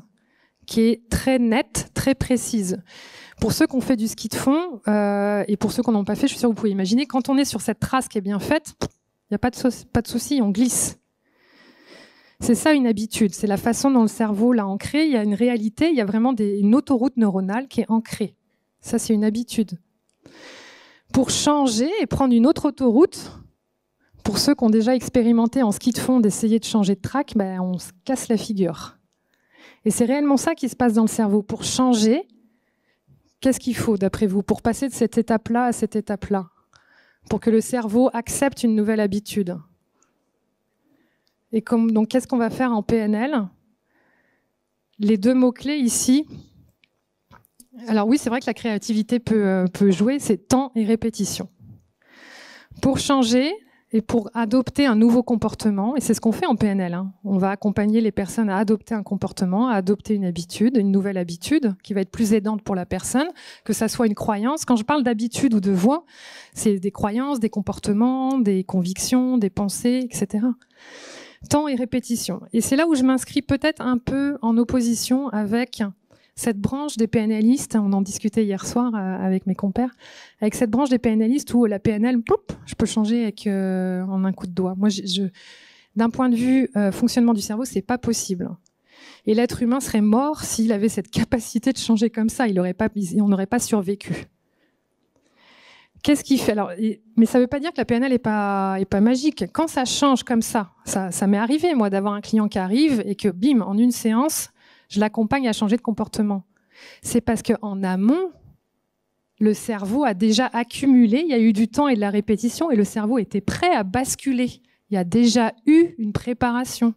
qui est très nette, très précise. Pour ceux qui ont fait du ski de fond, et pour ceux qui n'en ont pas fait, je suis sûre que vous pouvez imaginer, quand on est sur cette trace qui est bien faite, il n'y a pas de souci, on glisse. C'est ça une habitude, c'est la façon dont le cerveau l'a ancré. Il y a une réalité, il y a vraiment une autoroute neuronale qui est ancrée. Ça, c'est une habitude. Pour changer et prendre une autre autoroute, pour ceux qui ont déjà expérimenté en ski de fond d'essayer de changer de track, on se casse la figure. Et c'est réellement ça qui se passe dans le cerveau. Pour changer, qu'est-ce qu'il faut d'après vous pour passer de cette étape-là à cette étape-là? Pour que le cerveau accepte une nouvelle habitude? Et donc, qu'est-ce qu'on va faire en PNL? Les 2 mots-clés ici. Alors oui, c'est vrai que la créativité peut jouer, c'est temps et répétition. Pour changer et pour adopter un nouveau comportement, et c'est ce qu'on fait en PNL, on va accompagner les personnes à adopter un comportement, à adopter une habitude, une nouvelle habitude qui va être plus aidante pour la personne, que ça soit une croyance. Quand je parle d'habitude ou de voie, c'est des croyances, des comportements, des convictions, des pensées, etc. Temps et répétition. Et c'est là où je m'inscris peut-être un peu en opposition avec cette branche des PNListes, on en discutait hier soir avec mes compères, avec cette branche des PNListes où la PNL, je peux changer en un coup de doigt. Moi, d'un point de vue fonctionnement du cerveau, c'est pas possible. Et l'être humain serait mort s'il avait cette capacité de changer comme ça. On n'aurait pas survécu. Qu'est-ce qu'il fait? Mais ça ne veut pas dire que la PNL est pas magique. Quand ça change comme ça m'est arrivé, moi, d'avoir un client qui arrive et que, bim, en une séance, je l'accompagne à changer de comportement. C'est parce qu'en amont, le cerveau a déjà accumulé, il y a eu du temps et de la répétition, et le cerveau était prêt à basculer. Il y a déjà eu une préparation.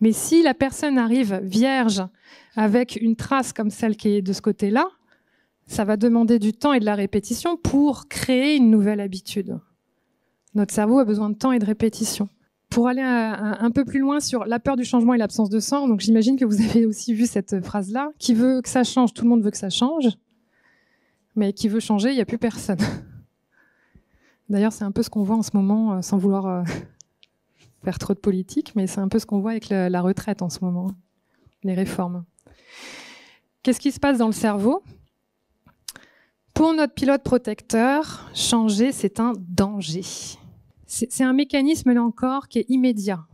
Mais si la personne arrive vierge, avec une trace comme celle qui est de ce côté-là, ça va demander du temps et de la répétition pour créer une nouvelle habitude. Notre cerveau a besoin de temps et de répétition. Pour aller un peu plus loin sur la peur du changement et l'absence de sens, donc j'imagine que vous avez aussi vu cette phrase-là. Qui veut que ça change? Tout le monde veut que ça change. Mais qui veut changer? Il n'y a plus personne. D'ailleurs, c'est un peu ce qu'on voit en ce moment, sans vouloir faire trop de politique, mais c'est un peu ce qu'on voit avec la retraite en ce moment, les réformes. Qu'est-ce qui se passe dans le cerveau? Pour notre pilote protecteur, changer, c'est un danger. C'est un mécanisme, là encore, qui est immédiat.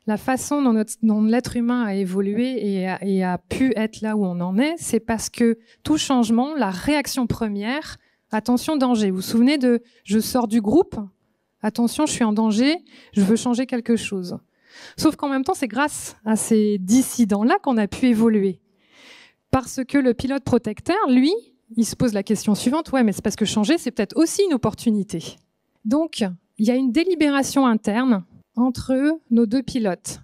La façon dont l'être humain a évolué et a pu être là où on en est, c'est parce que tout changement, la réaction première, attention, danger. Vous vous souvenez je sors du groupe, attention, je suis en danger, je veux changer quelque chose. Sauf qu'en même temps, c'est grâce à ces dissidents-là qu'on a pu évoluer. Parce que le pilote protecteur, lui, il se pose la question suivante, ouais, mais c'est parce que changer, c'est peut-être aussi une opportunité. Donc, il y a une délibération interne entre nos deux pilotes.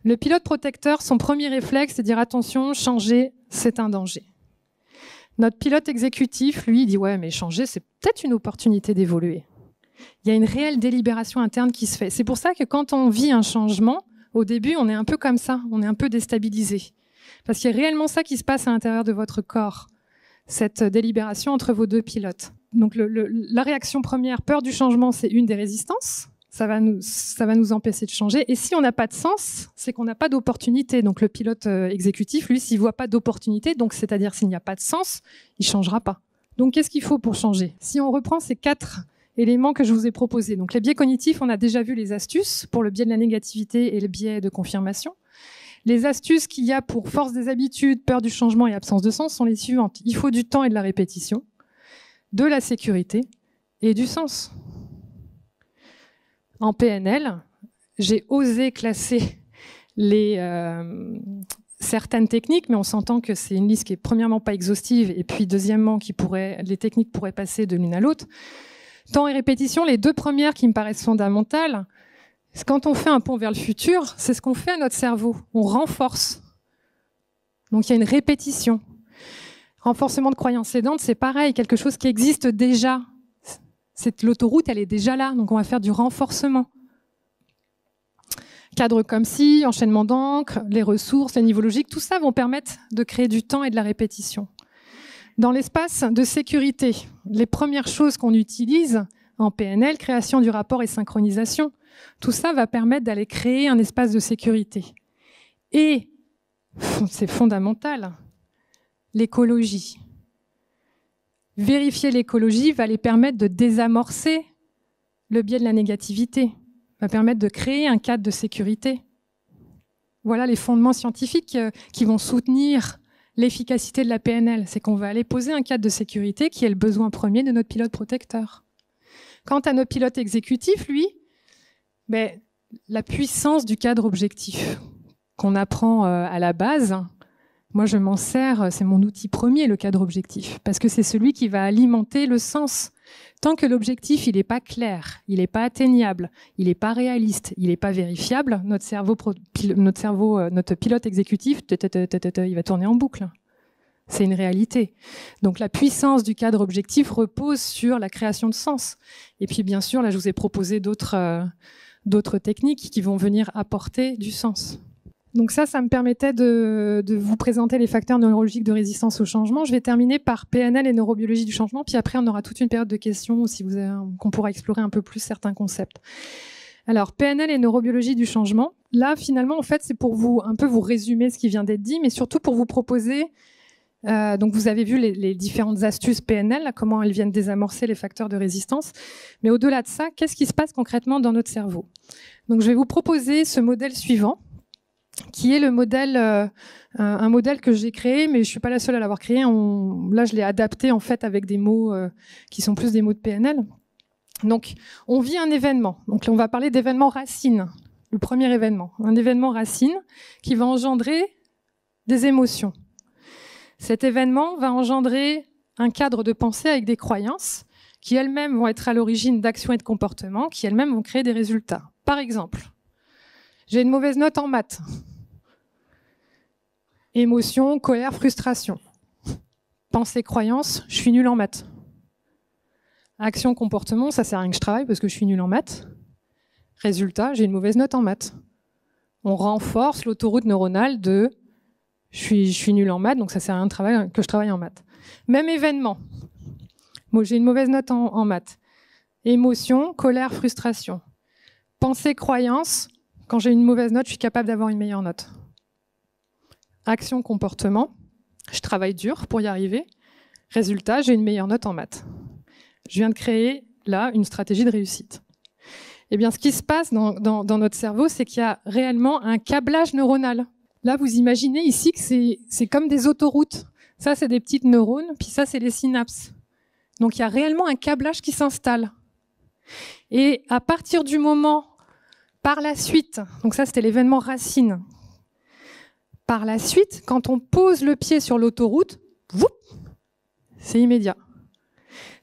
Le pilote protecteur, son premier réflexe, c'est de dire attention, changer, c'est un danger. Notre pilote exécutif, lui, il dit ouais, mais changer, c'est peut-être une opportunité d'évoluer. Il y a une réelle délibération interne qui se fait. C'est pour ça que quand on vit un changement, au début, on est un peu comme ça, on est un peu déstabilisé. Parce qu'il y a réellement ça qui se passe à l'intérieur de votre corps, cette délibération entre vos deux pilotes. Donc la réaction première, peur du changement, c'est une des résistances. Ça va nous empêcher de changer. Et si on n'a pas de sens, c'est qu'on n'a pas d'opportunité. Donc le pilote exécutif, lui, s'il ne voit pas d'opportunité, donc c'est-à-dire s'il n'y a pas de sens, il ne changera pas. Donc qu'est-ce qu'il faut pour changer? Si on reprend ces 4 éléments que je vous ai proposés. Donc les biais cognitifs, on a déjà vu les astuces pour le biais de la négativité et le biais de confirmation. Les astuces qu'il y a pour force des habitudes, peur du changement et absence de sens sont les suivantes. Il faut du temps et de la répétition, de la sécurité et du sens. En PNL, j'ai osé classer certaines techniques, mais on s'entend que c'est une liste qui est premièrement pas exhaustive et puis deuxièmement, les techniques pourraient passer de l'une à l'autre. Temps et répétition, les 2 premières qui me paraissent fondamentales, quand on fait un pont vers le futur, c'est ce qu'on fait à notre cerveau. On renforce. Donc il y a une répétition. Renforcement de croyances aidantes, c'est pareil, quelque chose qui existe déjà. L'autoroute, elle est déjà là, donc on va faire du renforcement. Cadre comme si, enchaînement d'encre, les ressources, les niveaux logiques, tout ça vont permettre de créer du temps et de la répétition. Dans l'espace de sécurité, les premières choses qu'on utilise en PNL, création du rapport et synchronisation, tout ça va permettre d'aller créer un espace de sécurité. Et, c'est fondamental, l'écologie. Vérifier l'écologie va les permettre de désamorcer le biais de la négativité, va permettre de créer un cadre de sécurité. Voilà les fondements scientifiques qui vont soutenir l'efficacité de la PNL. C'est qu'on va aller poser un cadre de sécurité qui est le besoin premier de notre pilote protecteur. Quant à notre pilote exécutif, lui, la puissance du cadre objectif qu'on apprend à la base, moi je m'en sers, c'est mon outil premier, le cadre objectif, parce que c'est celui qui va alimenter le sens. Tant que l'objectif il n'est pas clair, il n'est pas atteignable, il n'est pas réaliste, il n'est pas vérifiable, notre pilote exécutif, il va tourner en boucle. C'est une réalité. Donc la puissance du cadre objectif repose sur la création de sens. Et puis bien sûr, là je vous ai proposé d'autres techniques qui vont venir apporter du sens. Donc ça me permettait de vous présenter les facteurs neurologiques de résistance au changement. Je vais terminer par PNL et neurobiologie du changement, puis après on aura toute une période de questions qu'on pourra explorer un peu plus certains concepts. Alors PNL et neurobiologie du changement, là finalement en fait c'est pour vous résumer ce qui vient d'être dit, mais surtout pour vous proposer. Donc vous avez vu les différentes astuces PNL, là, comment elles viennent désamorcer les facteurs de résistance. Mais au-delà de ça, qu'est-ce qui se passe concrètement dans notre cerveau? Donc je vais vous proposer ce modèle suivant, qui est le modèle, un modèle que j'ai créé, mais je suis pas la seule à l'avoir créé. Là, je l'ai adapté en fait avec des mots qui sont plus des mots de PNL. Donc, on vit un événement. Donc, on va parler d'événement racine. Le premier événement, un événement racine qui va engendrer des émotions. Cet événement va engendrer un cadre de pensée avec des croyances qui elles-mêmes vont être à l'origine d'actions et de comportements, qui elles-mêmes vont créer des résultats. Par exemple, j'ai une mauvaise note en maths. Émotion, colère, frustration. Pensée, croyance, je suis nul en maths. Action, comportement, ça sert à rien que je travaille parce que je suis nul en maths. Résultat, j'ai une mauvaise note en maths. On renforce l'autoroute neuronale de je suis nul en maths, donc ça sert à rien que je travaille en maths. Même événement. Moi, j'ai une mauvaise note en maths. Émotion, colère, frustration. Pensée, croyance, quand j'ai une mauvaise note, je suis capable d'avoir une meilleure note. Action, comportement, je travaille dur pour y arriver. Résultat, j'ai une meilleure note en maths. Je viens de créer, là, une stratégie de réussite. Eh bien, ce qui se passe dans notre cerveau, c'est qu'il y a réellement un câblage neuronal. Là, vous imaginez ici que c'est comme des autoroutes. Ça, c'est des petites neurones, puis ça, c'est les synapses. Donc, il y a réellement un câblage qui s'installe. Et à partir du moment Par la suite, donc ça c'était l'événement racine. Par la suite, quand on pose le pied sur l'autoroute, c'est immédiat.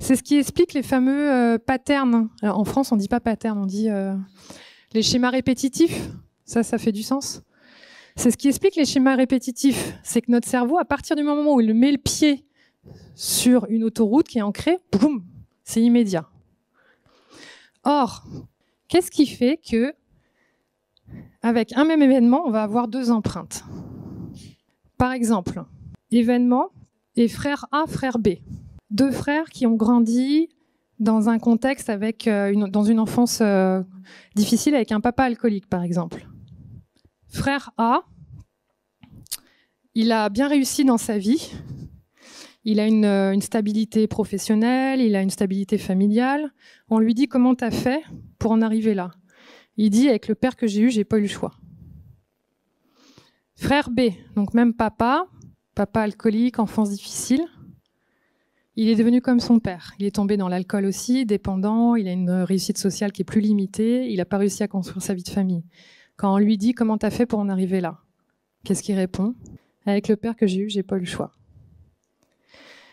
C'est ce qui explique les fameux patterns. Alors, en France, on ne dit pas pattern, on dit les schémas répétitifs. Ça fait du sens. C'est ce qui explique les schémas répétitifs. C'est que notre cerveau, à partir du moment où il met le pied sur une autoroute qui est ancrée, boum, c'est immédiat. Or, qu'est-ce qui fait que, avec un même événement, on va avoir deux empreintes? Par exemple, événement et frère A, frère B. Deux frères qui ont grandi dans un contexte avec dans une enfance difficile avec un papa alcoolique, par exemple. Frère A, il a bien réussi dans sa vie. Il a une stabilité professionnelle, il a une stabilité familiale. On lui dit « Comment t'as fait pour en arriver là ?» Il dit « Avec le père que j'ai eu, j'ai pas eu le choix. » Frère B, donc même papa alcoolique, enfance difficile. Il est devenu comme son père. Il est tombé dans l'alcool aussi, dépendant, il a une réussite sociale qui est plus limitée, il n'a pas réussi à construire sa vie de famille. Quand on lui dit « Comment t'as fait pour en arriver là ?» Qu'est-ce qu'il répond ? « Avec le père que j'ai eu, j'ai pas eu le choix. »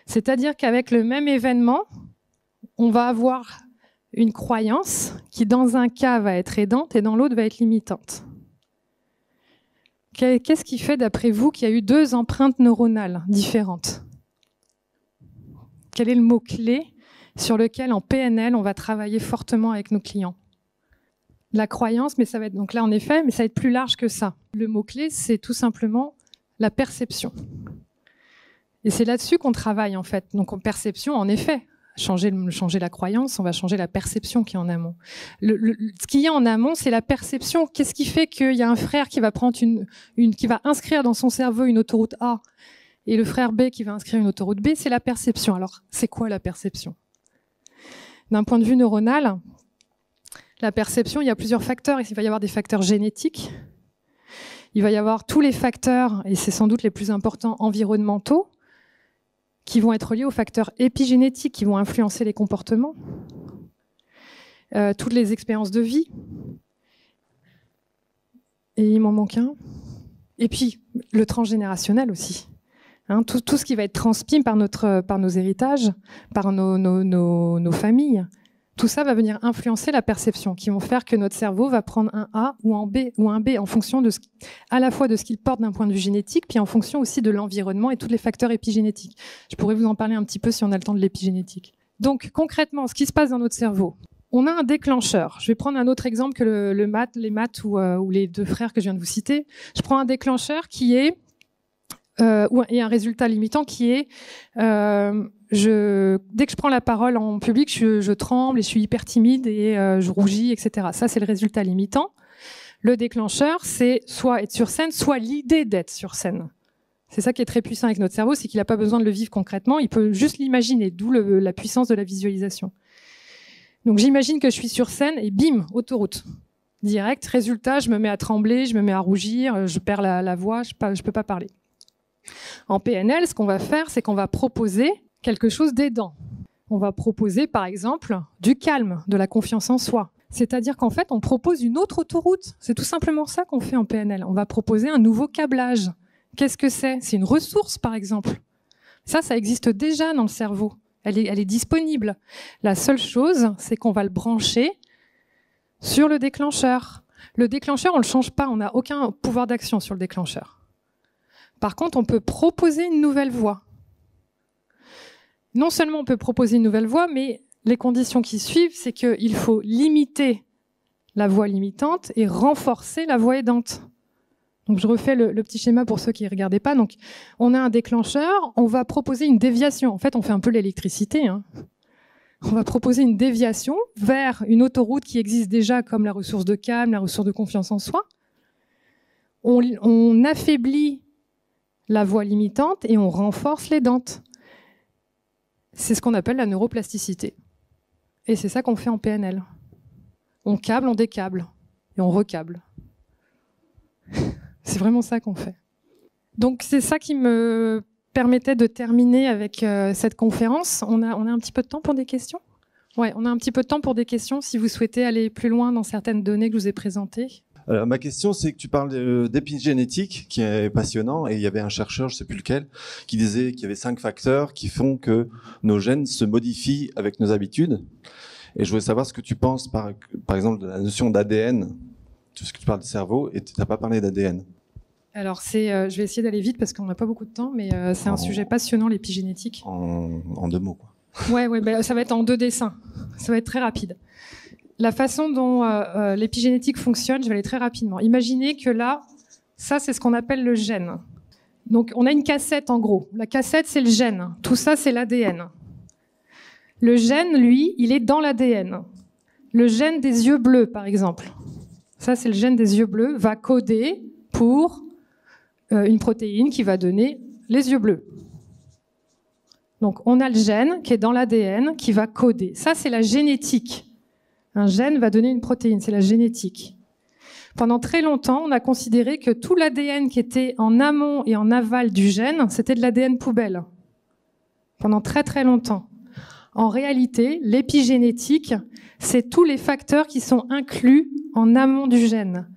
C'est-à-dire qu'avec le même événement, on va avoir une croyance qui, dans un cas, va être aidante et dans l'autre, va être limitante. Qu'est-ce qui fait, d'après vous, qu'il y a eu deux empreintes neuronales différentes ? Quel est le mot-clé sur lequel, en PNL, on va travailler fortement avec nos clients ? La croyance, mais ça va être, donc là, en effet, mais ça va être plus large que ça. Le mot-clé, c'est tout simplement la perception. Et c'est là-dessus qu'on travaille, en fait. Donc, en perception, en effet, changer la croyance, on va changer la perception qui est en amont. Ce qu'il y a en amont, c'est la perception. Qu'est-ce qui fait qu'il y a un frère qui va prendre qui va inscrire dans son cerveau une autoroute A et le frère B qui va inscrire une autoroute B? C'est la perception. Alors, c'est quoi la perception? D'un point de vue neuronal, la perception, il y a plusieurs facteurs. Il va y avoir des facteurs génétiques. Il va y avoir tous les facteurs, et c'est sans doute les plus importants, environnementaux, qui vont être liés aux facteurs épigénétiques qui vont influencer les comportements, toutes les expériences de vie. Et il m'en manque un. Et puis, le transgénérationnel aussi. Hein, tout ce qui va être transmis par nos héritages, par nos familles, tout ça va venir influencer la perception, qui vont faire que notre cerveau va prendre un A ou un B en fonction à la fois de ce qu'il porte d'un point de vue génétique, puis en fonction aussi de l'environnement et tous les facteurs épigénétiques. Je pourrais vous en parler un petit peu si on a le temps de l'épigénétique. Donc concrètement, ce qui se passe dans notre cerveau, on a un déclencheur. Je vais prendre un autre exemple que les maths ou les deux frères que je viens de vous citer. Je prends un déclencheur qui est et un résultat limitant qui est dès que je prends la parole en public, je tremble et je suis hyper timide et je rougis, etc. Ça, c'est le résultat limitant. Le déclencheur, c'est soit être sur scène, soit l'idée d'être sur scène. C'est ça qui est très puissant avec notre cerveau, c'est qu'il n'a pas besoin de le vivre concrètement, il peut juste l'imaginer, d'où la puissance de la visualisation. Donc j'imagine que je suis sur scène et bim, autoroute. Direct, résultat, je me mets à trembler, je me mets à rougir, je perds la voix, je peux pas parler. En PNL, ce qu'on va faire, c'est qu'on va proposer quelque chose d'aidant. On va proposer, par exemple, du calme, de la confiance en soi. C'est-à-dire qu'en fait, on propose une autre autoroute. C'est tout simplement ça qu'on fait en PNL. On va proposer un nouveau câblage. Qu'est-ce que c'est ? C'est une ressource, par exemple. Ça existe déjà dans le cerveau. Elle est disponible. La seule chose, c'est qu'on va le brancher sur le déclencheur. Le déclencheur, on ne le change pas. On n'a aucun pouvoir d'action sur le déclencheur. Par contre, on peut proposer une nouvelle voie. Non seulement on peut proposer une nouvelle voie, mais les conditions qui suivent, c'est qu'il faut limiter la voie limitante et renforcer la voie aidante. Donc je refais le petit schéma pour ceux qui ne regardaient pas. Donc, on a un déclencheur, on va proposer une déviation. En fait, on fait un peu l'électricité. On va proposer une déviation vers une autoroute qui existe déjà comme la ressource de calme, la ressource de confiance en soi. On affaiblit la voie limitante et on renforce l'aidante. C'est ce qu'on appelle la neuroplasticité. Et c'est ça qu'on fait en PNL. On câble, on décable et on recâble. C'est vraiment ça qu'on fait. Donc c'est ça qui me permettait de terminer avec cette conférence. On a un petit peu de temps pour des questions ? Ouais, on a un petit peu de temps pour des questions, si vous souhaitez aller plus loin dans certaines données que je vous ai présentées. Alors, ma question, c'est que tu parles d'épigénétique, qui est passionnant, et il y avait un chercheur, je sais plus lequel, qui disait qu'il y avait 5 facteurs qui font que nos gènes se modifient avec nos habitudes. Et je voulais savoir ce que tu penses, par exemple, de la notion d'ADN, parce que tu parles du cerveau, et tu n'as pas parlé d'ADN. Alors, je vais essayer d'aller vite parce qu'on n'a pas beaucoup de temps, mais c'est un sujet passionnant, l'épigénétique. En 2 mots, quoi. Ouais, bah, ça va être en 2 dessins. Ça va être très rapide. La façon dont l'épigénétique fonctionne, je vais aller très rapidement. Imaginez que là, ça, c'est ce qu'on appelle le gène. Donc, on a une cassette, en gros. La cassette, c'est le gène. Tout ça, c'est l'ADN. Le gène, lui, il est dans l'ADN. Le gène des yeux bleus, par exemple. Ça, c'est le gène des yeux bleus, va coder pour une protéine qui va donner les yeux bleus. Donc, on a le gène qui est dans l'ADN qui va coder. Ça, c'est la génétique. Un gène va donner une protéine, c'est la génétique. Pendant très longtemps, on a considéré que tout l'ADN qui était en amont et en aval du gène, c'était de l'ADN poubelle. Pendant très très longtemps. En réalité, l'épigénétique, c'est tous les facteurs qui sont inclus en amont du gène.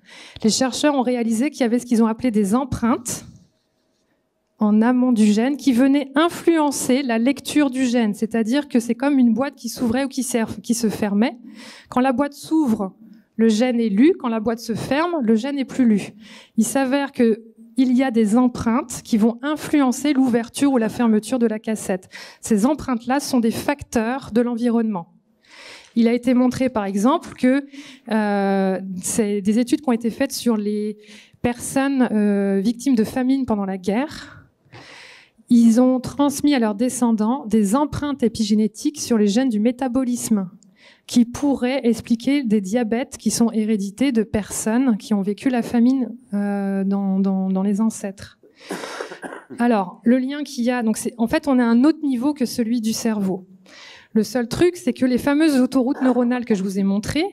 Les chercheurs ont réalisé qu'il y avait ce qu'ils ont appelé des empreintes en amont du gène qui venaient influencer la lecture du gène. C'est-à-dire que c'est comme une boîte qui s'ouvrait ou qui se fermait. Quand la boîte s'ouvre, le gène est lu. Quand la boîte se ferme, le gène n'est plus lu. Il s'avère qu'il y a des empreintes qui vont influencer l'ouverture ou la fermeture de la cassette. Ces empreintes-là sont des facteurs de l'environnement. Il a été montré, par exemple, que c'est des études qui ont été faites sur les personnes victimes de famine pendant la guerre. Ils ont transmis à leurs descendants des empreintes épigénétiques sur les gènes du métabolisme qui pourraient expliquer des diabètes qui sont héredités de personnes qui ont vécu la famine dans les ancêtres. Alors, le lien qu'il y a, donc en fait, on a un autre niveau que celui du cerveau. Le seul truc, c'est que les fameuses autoroutes neuronales que je vous ai montrées,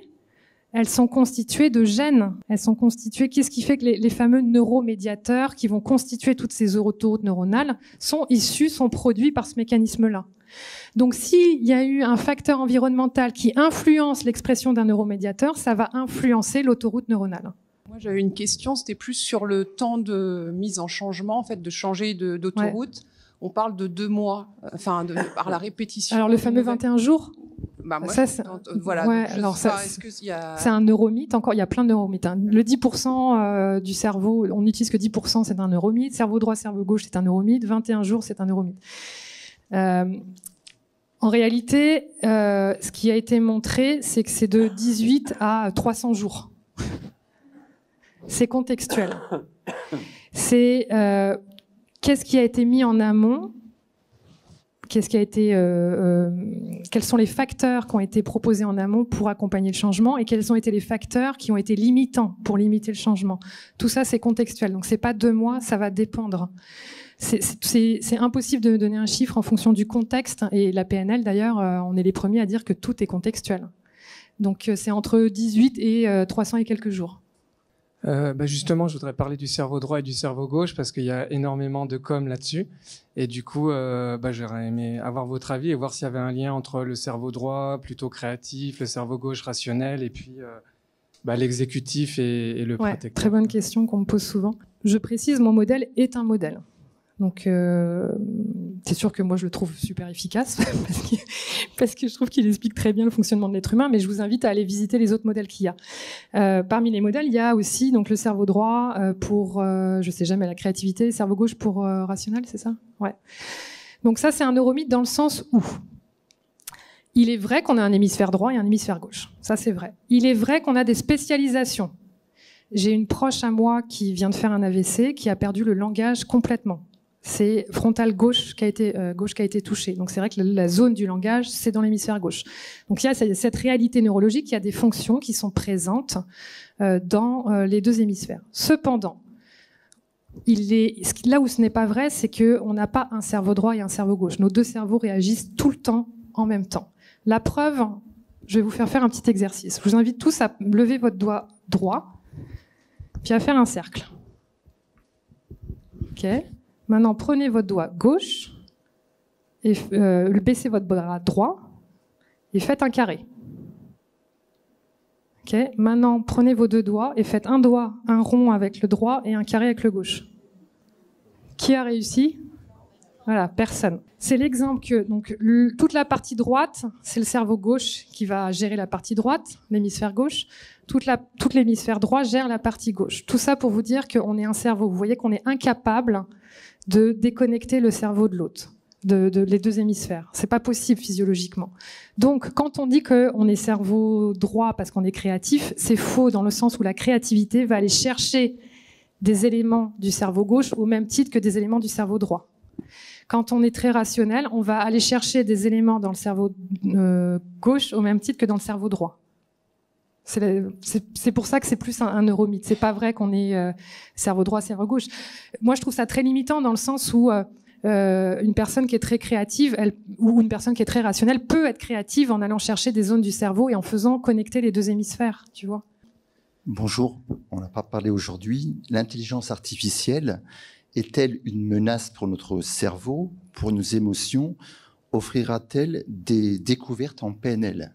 elles sont constituées de gènes. Elles sont constituées. Qu'est-ce qui fait que les fameux neuromédiateurs qui vont constituer toutes ces autoroutes neuronales sont produits par ce mécanisme-là. Donc, s'il y a eu un facteur environnemental qui influence l'expression d'un neuromédiateur, ça va influencer l'autoroute neuronale. Moi, j'avais une question, c'était plus sur le temps de mise en changement, en fait, de changer d'autoroute. Ouais. On parle de 2 mois, par la répétition. Alors, le fameux 21 jours. Bah moi, ça, voilà. Ouais, alors ça, c'est un neuromythe. Encore, il y a plein de neuromythes. Hein. Le 10% du cerveau, on n'utilise que 10%, c'est un neuromythe. Cerveau droit, cerveau gauche, c'est un neuromythe. 21 jours, c'est un neuromythe. En réalité, ce qui a été montré, c'est que c'est de 18 à 300 jours. C'est contextuel. C'est qu'est-ce qui a été mis en amont. Qu'est-ce qui a été, quels sont les facteurs qui ont été proposés en amont pour accompagner le changement et quels ont été les facteurs qui ont été limitants pour limiter le changement. Tout ça, c'est contextuel. Donc, c'est pas 2 mois, ça va dépendre. C'est impossible de donner un chiffre en fonction du contexte. Et la PNL, d'ailleurs, on est les premiers à dire que tout est contextuel. Donc, c'est entre 18 et 300 et quelques jours. Justement, je voudrais parler du cerveau droit et du cerveau gauche parce qu'il y a énormément de com là-dessus. Et du coup, j'aurais aimé avoir votre avis et voir s'il y avait un lien entre le cerveau droit, plutôt créatif, le cerveau gauche rationnel, et puis l'exécutif et le protecteur. Très bonne question qu'on me pose souvent. Je précise, mon modèle est un modèle. Donc, c'est sûr que moi, je le trouve super efficace parce que je trouve qu'il explique très bien le fonctionnement de l'être humain, mais je vous invite à aller visiter les autres modèles qu'il y a. Parmi les modèles, il y a aussi donc, le cerveau droit pour, je sais jamais, la créativité, le cerveau gauche pour rationnel, c'est ça ? Ouais. Donc ça, c'est un neuromythe dans le sens où il est vrai qu'on a un hémisphère droit et un hémisphère gauche. Ça, c'est vrai. Il est vrai qu'on a des spécialisations. J'ai une proche à moi qui vient de faire un AVC, qui a perdu le langage complètement. C'est frontal gauche qui a été touchée. Donc c'est vrai que la zone du langage, c'est dans l'hémisphère gauche. Donc il y a cette réalité neurologique, il y a des fonctions qui sont présentes dans les 2 hémisphères. Cependant, là où ce n'est pas vrai, c'est qu'on n'a pas un cerveau droit et un cerveau gauche. Nos 2 cerveaux réagissent tout le temps en même temps. La preuve, je vais vous faire un petit exercice. Je vous invite tous à lever votre doigt droit, puis à faire un cercle. OK ? Maintenant, prenez votre doigt gauche et baissez votre bras droit et faites un carré. Okay. Maintenant, prenez vos 2 doigts et faites un doigt, un rond avec le droit et un carré avec le gauche. Qui a réussi ? Voilà, personne. C'est l'exemple que donc toute la partie droite, c'est le cerveau gauche qui va gérer la partie droite, l'hémisphère gauche. Tout l'hémisphère droit gère la partie gauche. Tout ça pour vous dire qu'on est un cerveau. Vous voyez qu'on est incapable de déconnecter le cerveau de l'autre, de les 2 hémisphères. C'est pas possible physiologiquement. Donc, quand on dit qu'on est cerveau droit parce qu'on est créatif, c'est faux dans le sens où la créativité va aller chercher des éléments du cerveau gauche au même titre que des éléments du cerveau droit. Quand on est très rationnel, on va aller chercher des éléments dans le cerveau gauche au même titre que dans le cerveau droit. C'est pour ça que c'est plus un neuromythe. C'est pas vrai qu'on est cerveau droit, cerveau gauche. Moi, je trouve ça très limitant dans le sens où une personne qui est très créative, ou une personne qui est très rationnelle peut être créative en allant chercher des zones du cerveau et en faisant connecter les 2 hémisphères, tu vois. Bonjour, on n'a pas parlé aujourd'hui. L'intelligence artificielle est-elle une menace pour notre cerveau, pour nos émotions? Offrira-t-elle des découvertes en PNL?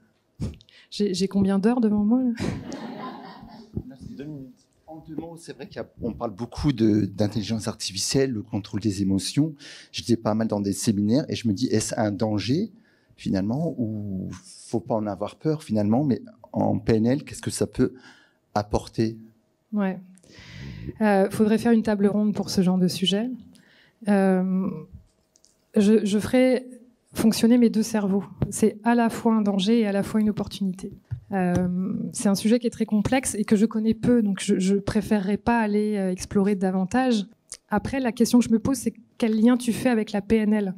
J'ai combien d'heures devant moi là? C'est 2 minutes. En 2 mots, c'est vrai qu'on parle beaucoup d'intelligence artificielle, le contrôle des émotions. J'étais pas mal dans des séminaires et je me dis, est-ce un danger finalement, ou faut pas en avoir peur finalement, mais en PNL, qu'est-ce que ça peut apporter? Ouais. Faudrait faire une table ronde pour ce genre de sujet. Je ferai fonctionner mes 2 cerveaux. C'est à la fois un danger et à la fois une opportunité. C'est un sujet qui est très complexe et que je connais peu, donc je préférerais pas aller explorer davantage. Après, la question que je me pose, c'est quel lien tu fais avec la PNL?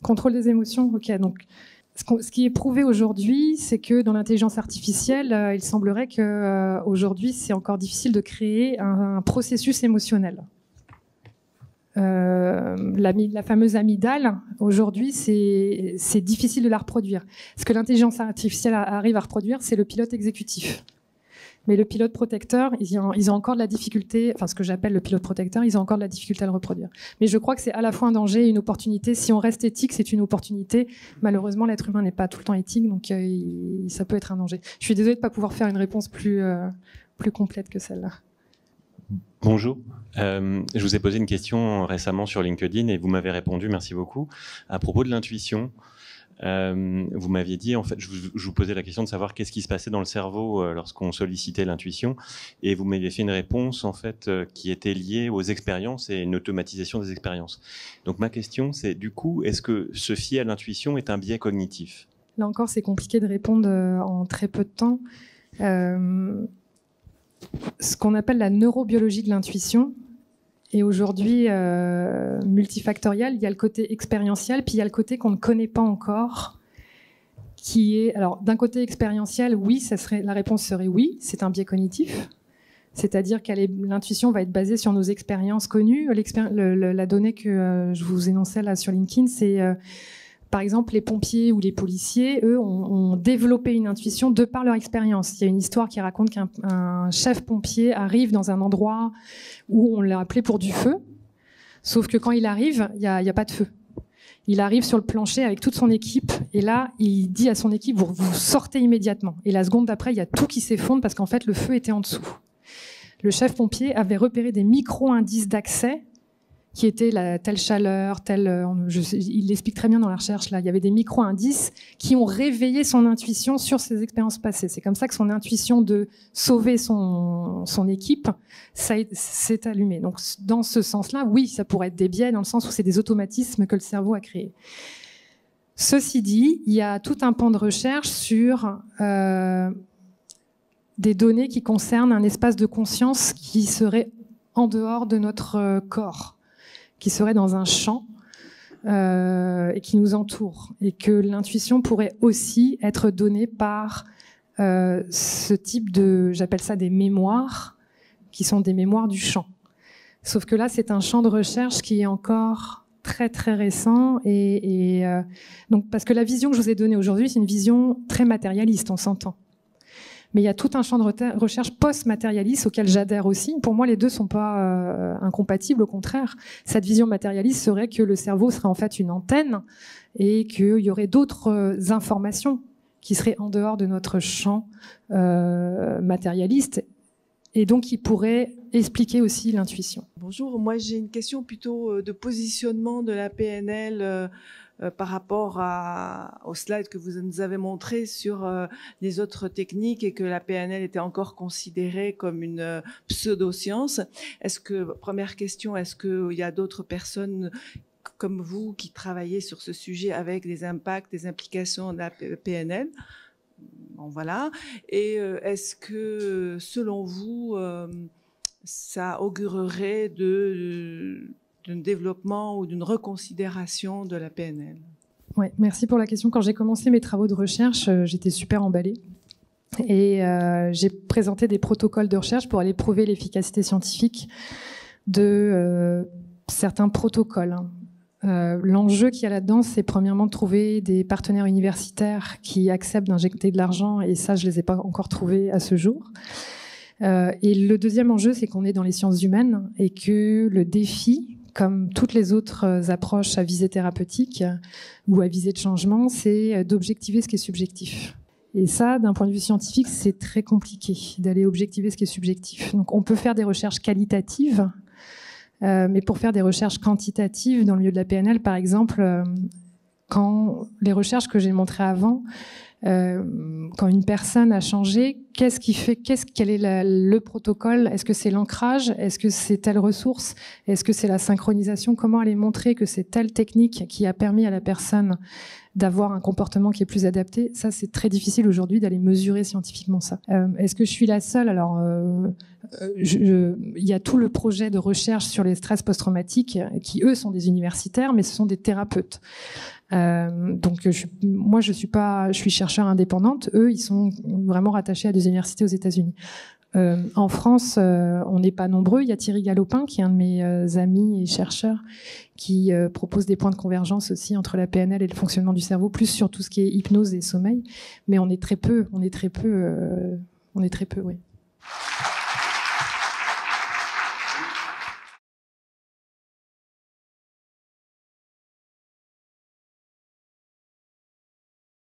Contrôle des émotions, ok. Donc, ce qui est prouvé aujourd'hui, c'est que dans l'intelligence artificielle, il semblerait que aujourd'hui, c'est encore difficile de créer un processus émotionnel. La fameuse amygdale, aujourd'hui, c'est difficile de la reproduire. Ce que l'intelligence artificielle arrive à reproduire, c'est le pilote exécutif. Mais le pilote protecteur, ils ont encore de la difficulté, enfin ce que j'appelle le pilote protecteur, ils ont encore de la difficulté à le reproduire. Mais je crois que c'est à la fois un danger et une opportunité. Si on reste éthique, c'est une opportunité. Malheureusement, l'être humain n'est pas tout le temps éthique, donc ça peut être un danger. Je suis désolée de ne pas pouvoir faire une réponse plus complète que celle-là. Bonjour. Je vous ai posé une question récemment sur LinkedIn et vous m'avez répondu, merci beaucoup, à propos de l'intuition. Vous m'aviez dit, en fait, je vous posais la question de savoir qu'est-ce qui se passait dans le cerveau lorsqu'on sollicitait l'intuition, et vous m'aviez fait une réponse en fait qui était liée aux expériences et une automatisation des expériences. Donc ma question, c'est du coup, est-ce que se fier à l'intuition est un biais cognitif? Là encore, c'est compliqué de répondre en très peu de temps. Ce qu'on appelle la neurobiologie de l'intuition est aujourd'hui multifactorielle. Il y a le côté expérientiel, puis il y a le côté qu'on ne connaît pas encore, qui est... Alors, d'un côté expérientiel, oui, la réponse serait oui, c'est un biais cognitif. C'est-à-dire que l'intuition va être basée sur nos expériences connues. La donnée que je vous énonçais là sur LinkedIn, c'est... Par exemple, les pompiers ou les policiers, eux, ont développé une intuition de par leur expérience. Il y a une histoire qui raconte qu'un chef pompier arrive dans un endroit où on l'a appelé pour du feu, sauf que quand il arrive, il n'y a pas de feu. Il arrive sur le plancher avec toute son équipe, et là, il dit à son équipe, vous sortez immédiatement. Et la seconde d'après, il y a tout qui s'effondre parce qu'en fait, le feu était en dessous. Le chef pompier avait repéré des micro-indices d'accès qui était telle chaleur, il l'explique très bien dans la recherche, là. Il y avait des micro-indices qui ont réveillé son intuition sur ses expériences passées. C'est comme ça que son intuition de sauver son équipe s'est allumée. Donc, dans ce sens-là, oui, ça pourrait être des biais, dans le sens où c'est des automatismes que le cerveau a créés. Ceci dit, il y a tout un pan de recherche sur des données qui concernent un espace de conscience qui serait en dehors de notre corps, qui serait dans un champ et qui nous entoure, et que l'intuition pourrait aussi être donnée par ce type j'appelle ça des mémoires, qui sont des mémoires du champ. Sauf que là, c'est un champ de recherche qui est encore très très récent, donc parce que la vision que je vous ai donnée aujourd'hui, c'est une vision très matérialiste, on s'entend. Mais il y a tout un champ de recherche post-matérialiste auquel j'adhère aussi. Pour moi, les deux ne sont pas incompatibles, au contraire. Cette vision matérialiste serait que le cerveau serait en fait une antenne et qu'il y aurait d'autres informations qui serait en dehors de notre champ matérialiste, et donc qui pourrait expliquer aussi l'intuition. Bonjour, moi j'ai une question plutôt de positionnement de la PNL par rapport au slide que vous nous avez montré sur les autres techniques et que la PNL était encore considérée comme une pseudo-science. Première question, est-ce qu'il y a d'autres personnes comme vous qui travaillez sur ce sujet avec des impacts, des implications de la PNL? Bon, voilà. Et est-ce que, selon vous, ça augurerait d'un développement ou d'une reconsidération de la PNL? Oui, merci pour la question. Quand j'ai commencé mes travaux de recherche, j'étais super emballée. Et j'ai présenté des protocoles de recherche pour aller prouver l'efficacité scientifique de certains protocoles. L'enjeu qu'il y a là-dedans, c'est premièrement de trouver des partenaires universitaires qui acceptent d'injecter de l'argent, et ça, je ne les ai pas encore trouvés à ce jour. Et le deuxième enjeu, c'est qu'on est dans les sciences humaines et que le défi, comme toutes les autres approches à visée thérapeutique ou à visée de changement, c'est d'objectiver ce qui est subjectif. Et ça, d'un point de vue scientifique, c'est très compliqué d'aller objectiver ce qui est subjectif. Donc on peut faire des recherches qualitatives, mais pour faire des recherches quantitatives dans le milieu de la PNL, par exemple, quand les recherches que j'ai montrées avant, quand une personne a changé, quel est le protocole? Est-ce que c'est l'ancrage? Est-ce que c'est telle ressource? Est-ce que c'est la synchronisation? Comment aller montrer que c'est telle technique qui a permis à la personne d'avoir un comportement qui est plus adapté? Ça, c'est très difficile aujourd'hui d'aller mesurer scientifiquement ça. Est-ce que je suis la seule? Alors, il y a tout le projet de recherche sur les stress post-traumatiques qui, eux, sont des universitaires, mais ce sont des thérapeutes. Donc moi je suis chercheur indépendante, eux ils sont vraiment rattachés à des universités aux États-Unis. En France, on n'est pas nombreux. Il y a Thierry Galopin qui est un de mes amis et chercheurs qui propose des points de convergence aussi entre la PNL et le fonctionnement du cerveau, plus sur tout ce qui est hypnose et sommeil. Mais on est très peu, oui.